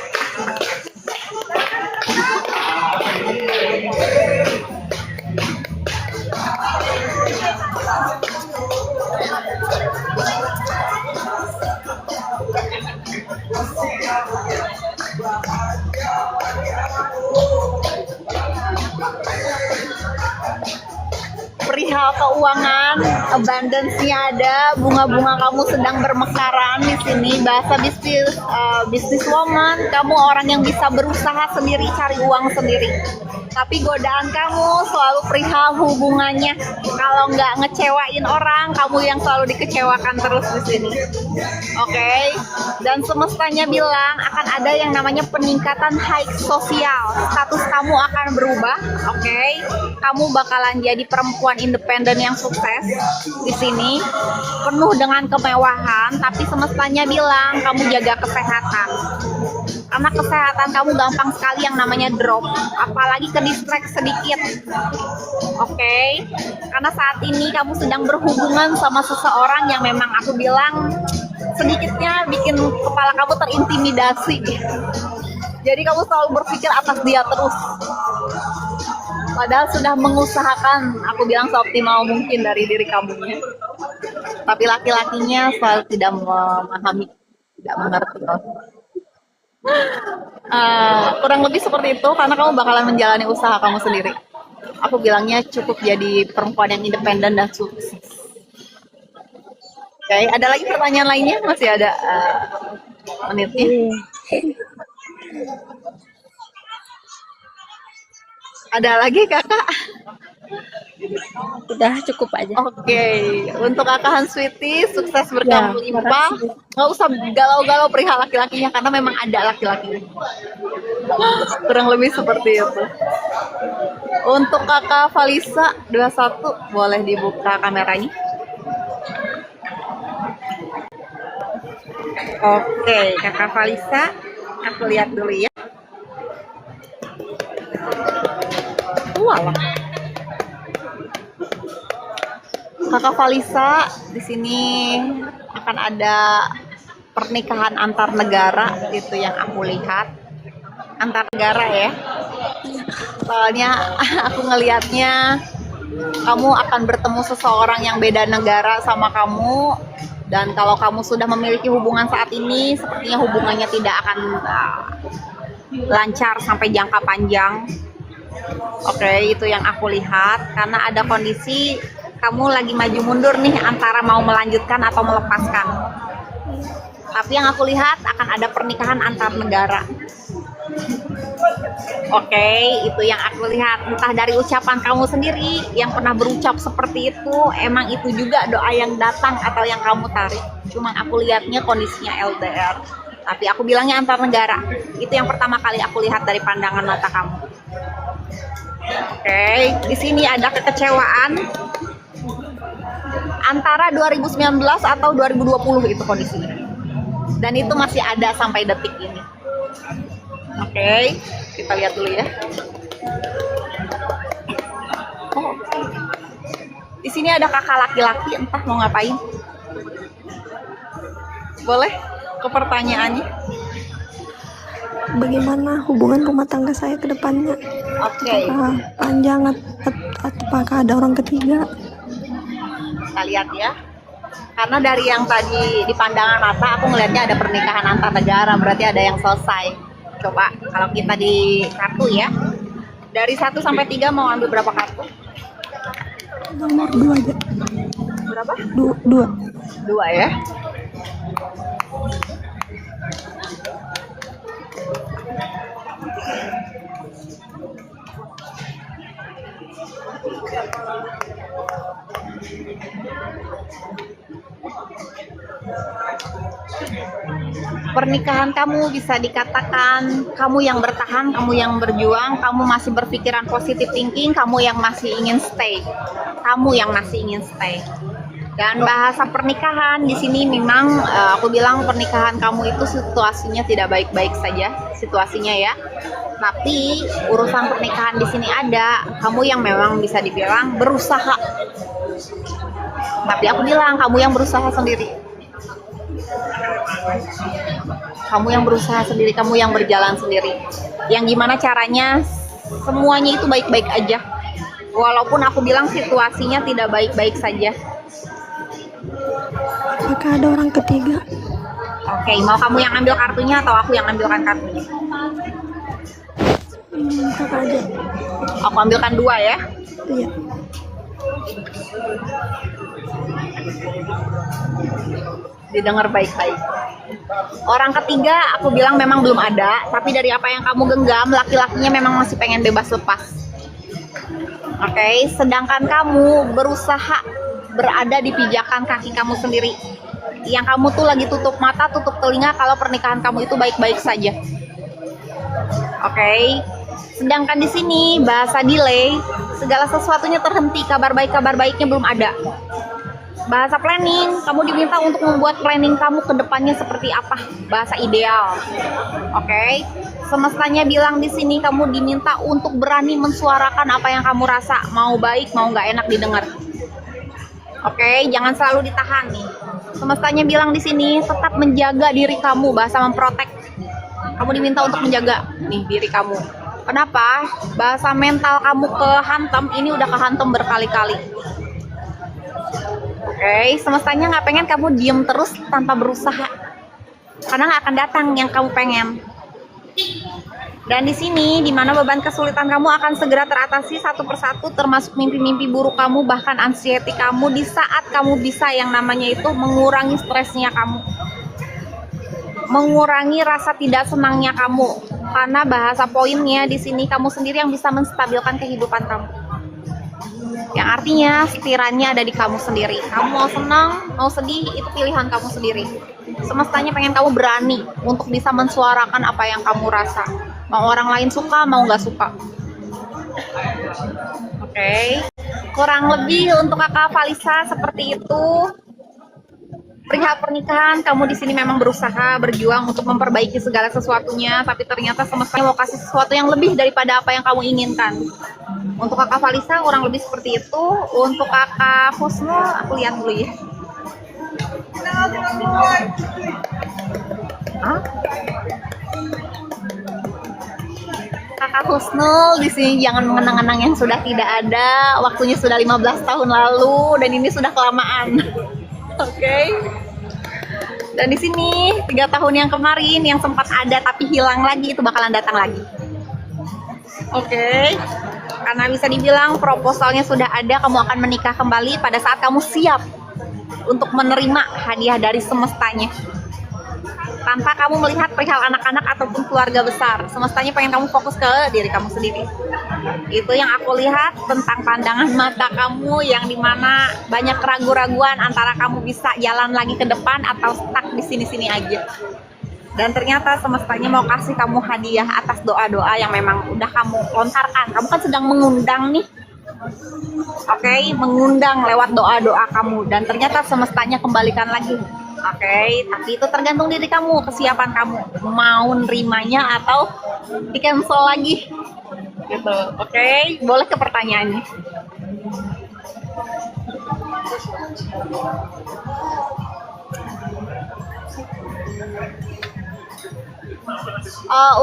Perihal keuangan, abundance-nya ada, bunga-bunga kamu sedang bermekaran di sini. Bahasa businesswoman, kamu orang yang bisa berusaha sendiri, cari uang sendiri. Tapi godaan kamu selalu perihal hubungannya. Kalau nggak ngecewain orang, kamu yang selalu dikecewakan terus di sini. Oke. Dan semestanya bilang akan ada yang namanya peningkatan high sosial. Status kamu akan berubah. Oke. Kamu bakalan jadi perempuan independen yang sukses di sini, penuh dengan kemewahan. Tapi semestanya bilang kamu jaga kesehatan. Karena kesehatan kamu gampang sekali yang namanya drop, apalagi ke distract sedikit. Oke. Karena saat ini kamu sedang berhubungan sama seseorang yang memang aku bilang sedikitnya bikin kepala kamu terintimidasi. Jadi kamu selalu berpikir atas dia terus. Padahal sudah mengusahakan, aku bilang seoptimal mungkin dari diri kamunya. Tapi laki-lakinya selalu tidak memahami, tidak mengerti. Kurang lebih seperti itu karena kamu bakalan menjalani usaha kamu sendiri. Aku bilangnya cukup jadi perempuan yang independen dan sukses. Oke, ada lagi pertanyaan lainnya? Masih ada menitnya? Ada lagi kakak?
Udah cukup aja.
Oke, untuk kakak Hanswiti sukses berkah melimpah. Nggak usah galau-galau perihal laki-lakinya karena memang ada laki-lakinya. Kurang lebih seperti itu. Untuk kakak Valisa 21 boleh dibuka kameranya. Oke, kakak Valisa, aku lihat dulu ya. Walah. Kakak Valisa, di sini akan ada pernikahan antar negara itu yang aku lihat. Antar negara ya. Soalnya aku ngelihatnya Kamu akan bertemu seseorang yang beda negara sama kamu, dan kalau kamu sudah memiliki hubungan saat ini, sepertinya hubungannya tidak akan lancar sampai jangka panjang. Oke, itu yang aku lihat, karena ada kondisi kamu lagi maju mundur nih antara mau melanjutkan atau melepaskan. Tapi yang aku lihat akan ada pernikahan antar negara. Oke, itu yang aku lihat. Entah dari ucapan kamu sendiri yang pernah berucap seperti itu, emang itu juga doa yang datang atau yang kamu tarik. Cuman aku lihatnya kondisinya LDR. Tapi aku bilangnya antar negara. Itu yang pertama kali aku lihat dari pandangan mata kamu. Oke, di sini ada kekecewaan antara 2019 atau 2020 itu kondisinya. Dan itu masih ada sampai detik ini. Oke, kita lihat dulu ya. Oh, di sini ada kakak laki-laki, entah mau ngapain. Boleh ke pertanyaannya?
Bagaimana hubungan rumah tangga saya ke depannya?
Oke.
Apakah panjang atau apakah ada orang ketiga?
Kita lihat ya. Karena dari yang tadi di pandangan mata aku ngelihatnya ada pernikahan antar negara, berarti ada yang selesai. Coba kalau kita di kartu ya. Dari 1 sampai 3 mau ambil berapa kartu?
Nomor 2 aja.
Berapa?
2.
2 ya. Pernikahan kamu bisa dikatakan kamu yang bertahan, kamu yang berjuang, kamu masih berpikiran positive thinking, kamu yang masih ingin stay. Kamu yang masih ingin stay. Dan bahasa pernikahan di sini memang aku bilang pernikahan kamu itu situasinya tidak baik-baik saja, situasinya ya. Tapi urusan pernikahan di sini ada, kamu yang memang bisa dibilang berusaha. Tapi aku bilang kamu yang berusaha sendiri. Kamu yang berusaha sendiri, kamu yang berjalan sendiri. Yang gimana caranya semuanya itu baik-baik aja. Walaupun aku bilang situasinya tidak baik-baik saja.
Apakah ada orang ketiga?
Oke, mau kamu yang ambil kartunya atau aku yang ambilkan kartunya?
Kakak aja.
Aku ambilkan 2 ya.
Iya.
Didengar baik-baik. Orang ketiga aku bilang memang belum ada, tapi dari apa yang kamu genggam, laki-lakinya memang masih pengen bebas lepas. Oke, sedangkan kamu berusaha berada di pijakan kaki kamu sendiri. Yang kamu tuh lagi tutup mata, tutup telinga kalau pernikahan kamu itu baik-baik saja. Oke. Sedangkan di sini bahasa delay, segala sesuatunya terhenti, kabar baiknya belum ada. Bahasa planning, kamu diminta untuk membuat planning kamu ke depannya seperti apa, bahasa ideal. Oke. Semestanya bilang di sini kamu diminta untuk berani mensuarakan apa yang kamu rasa, mau baik, mau nggak enak didengar. Oke, jangan selalu ditahan nih. Semestanya bilang di sini tetap menjaga diri kamu, bahasa memprotek. Kamu diminta untuk menjaga nih diri kamu. Kenapa? Bahasa mental kamu kehantam, ini udah kehantam berkali-kali. Oke, semestanya nggak pengen kamu diem terus tanpa berusaha. Karena nggak akan datang yang kamu pengen. Dan di sini, di mana beban kesulitan kamu akan segera teratasi satu persatu, termasuk mimpi-mimpi buruk kamu, bahkan anxiety kamu, di saat kamu bisa yang namanya itu mengurangi stresnya kamu. Mengurangi rasa tidak senangnya kamu. Karena bahasa poinnya di sini kamu sendiri yang bisa menstabilkan kehidupan kamu. Yang artinya setirannya ada di kamu sendiri. Kamu mau senang, mau sedih, itu pilihan kamu sendiri. Semestanya pengen kamu berani untuk bisa mensuarakan apa yang kamu rasa. Mau orang lain suka, mau nggak suka. Oke. Kurang lebih untuk kakak Valisa seperti itu. Perihal pernikahan, kamu di sini memang berusaha, berjuang untuk memperbaiki segala sesuatunya, tapi ternyata semestanya mau kasih sesuatu yang lebih daripada apa yang kamu inginkan. Untuk kakak Valisa kurang lebih seperti itu. Untuk kakak Husnul, aku lihat dulu ya. Kakak Husnul di sini jangan mengenang-enang yang sudah tidak ada. Waktunya sudah 15 tahun lalu dan ini sudah kelamaan. Oke. Dan di sini 3 tahun yang kemarin yang sempat ada tapi hilang lagi itu bakalan datang lagi. Oke. Karena bisa dibilang proposalnya sudah ada, kamu akan menikah kembali pada saat kamu siap untuk menerima hadiah dari semestanya. Tanpa kamu melihat perihal anak-anak ataupun keluarga besar. Semestanya pengen kamu fokus ke diri kamu sendiri. Itu yang aku lihat tentang pandangan mata kamu yang dimana banyak keraguan-raguan antara kamu bisa jalan lagi ke depan atau stuck di sini-sini aja. Dan ternyata semestanya mau kasih kamu hadiah atas doa-doa yang memang udah kamu lontarkan. Kamu kan sedang mengundang nih. Oke, mengundang lewat doa-doa kamu. Dan ternyata semestanya kembalikan lagi. Oke, tapi itu tergantung diri kamu, kesiapan kamu mau nerimanya atau di cancel lagi gitu. Oke, boleh ke pertanyaannya.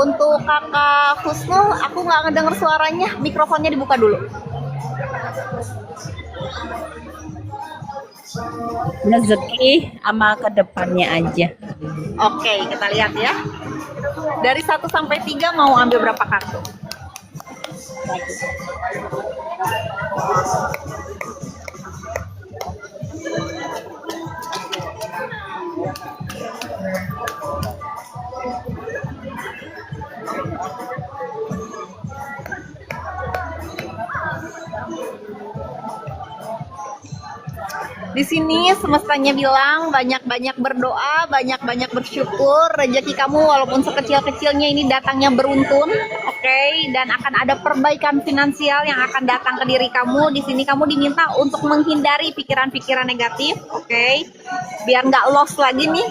Untuk Kakak Husnul, aku nggak ngedenger suaranya, mikrofonnya dibuka dulu.
Rezeki sama ke depannya aja.
Oke, kita lihat ya. Dari 1 sampai 3 mau ambil berapa kartu? Di sini semestanya bilang banyak-banyak berdoa, banyak-banyak bersyukur. Rezeki kamu walaupun sekecil-kecilnya ini datangnya beruntun, oke? Dan akan ada perbaikan finansial yang akan datang ke diri kamu. Di sini kamu diminta untuk menghindari pikiran-pikiran negatif, oke? Biar nggak lost lagi nih.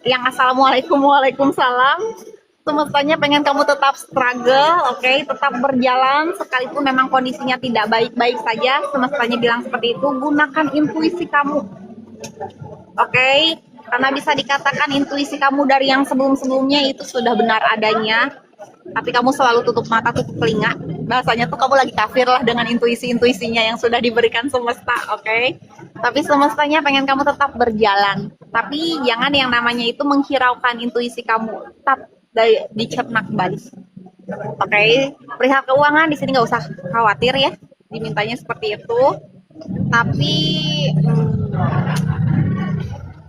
Yang assalamualaikum, waalaikumsalam. Semestanya pengen kamu tetap struggle, oke, tetap berjalan sekalipun memang kondisinya tidak baik-baik saja. Semestanya bilang seperti itu, gunakan intuisi kamu, oke, karena bisa dikatakan intuisi kamu dari yang sebelum-sebelumnya itu sudah benar adanya, tapi kamu selalu tutup mata, tutup telinga. Bahasanya tuh kamu lagi kafir lah dengan intuisi-intuisinya yang sudah diberikan semesta, oke. Tapi semestanya pengen kamu tetap berjalan, tapi jangan yang namanya itu menghiraukan intuisi kamu, tetap dicerna kembali. Oke, perihal keuangan di sini nggak usah khawatir ya, dimintanya seperti itu. Tapi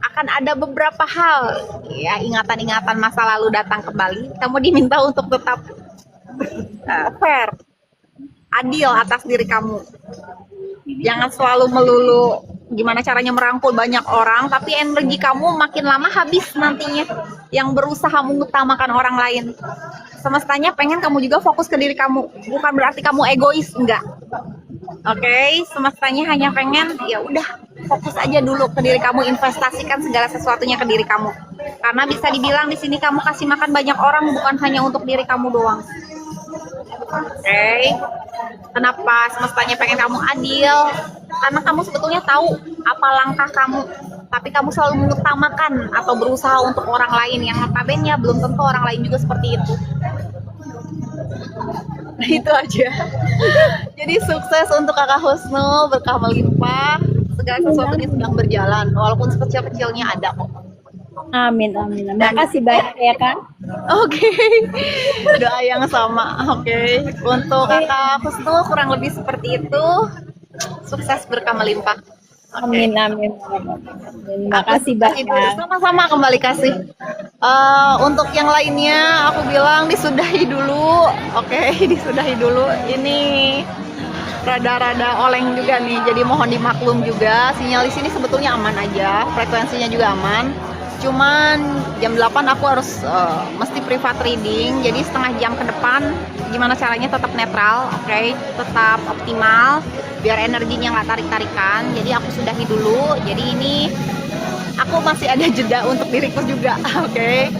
akan ada beberapa hal ya, ingatan-ingatan masa lalu datang kembali. Kamu diminta untuk tetap fair, adil atas diri kamu. Jangan selalu melulu gimana caranya merangkul banyak orang, tapi energi kamu makin lama habis nantinya yang berusaha mengutamakan orang lain. Semestanya pengen kamu juga fokus ke diri kamu, bukan berarti kamu egois, enggak. Oke, semestanya hanya pengen ya udah fokus aja dulu ke diri kamu, investasikan segala sesuatunya ke diri kamu. Karena bisa dibilang di sini kamu kasih makan banyak orang, bukan hanya untuk diri kamu doang. Oke. Kenapa semestanya pengen kamu adil? Karena kamu sebetulnya tahu apa langkah kamu, tapi kamu selalu mengutamakan atau berusaha untuk orang lain yang notabene belum tentu orang lain juga seperti itu. Itu aja. Jadi sukses untuk Kakak Husnul, berkah melimpah, segala sesuatunya sedang berjalan, walaupun sekecil-kecilnya ada kok.
Amin, amin. Makasih banyak ya Kak.
Oke. Doa yang sama. Oke. Untuk Kakak Husnul kurang lebih seperti itu. Sukses berkah melimpah.
Amin, amin. Makasih banyak.
Sama-sama, kembali kasih. Untuk yang lainnya aku bilang disudahi dulu. Oke, disudahi dulu. Ini rada-rada oleng juga nih, jadi mohon dimaklum juga. Sinyal di sini sebetulnya aman aja, frekuensinya juga aman. Cuman jam 8 aku harus mesti privat reading, jadi setengah jam ke depan gimana caranya tetap netral, oke, tetap optimal biar energinya nggak tarik-tarikan. Jadi aku sudahi dulu. Jadi ini aku masih ada jeda untuk diriku juga, oke.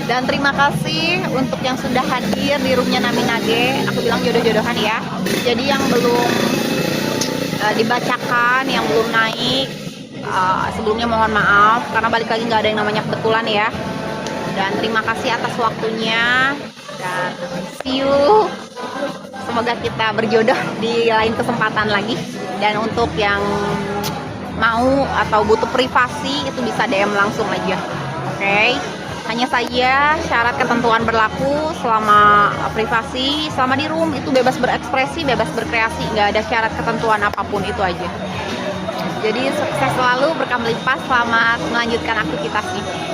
Dan terima kasih untuk yang sudah hadir di roomnya Naminage. Aku bilang jodoh-jodohan ya. Jadi yang belum dibacakan, yang belum naik, sebelumnya mohon maaf karena balik lagi nggak ada yang namanya kebetulan ya. Dan terima kasih atas waktunya. Dan see you. Semoga kita berjodoh di lain kesempatan lagi. Dan untuk yang mau atau butuh privasi itu bisa DM langsung aja. Oke. Hanya saja syarat ketentuan berlaku selama privasi, selama di room itu bebas berekspresi, bebas berkreasi, nggak ada syarat ketentuan apapun, itu aja. Jadi sukses selalu, berkah melimpah, selamat melanjutkan aktivitasnya.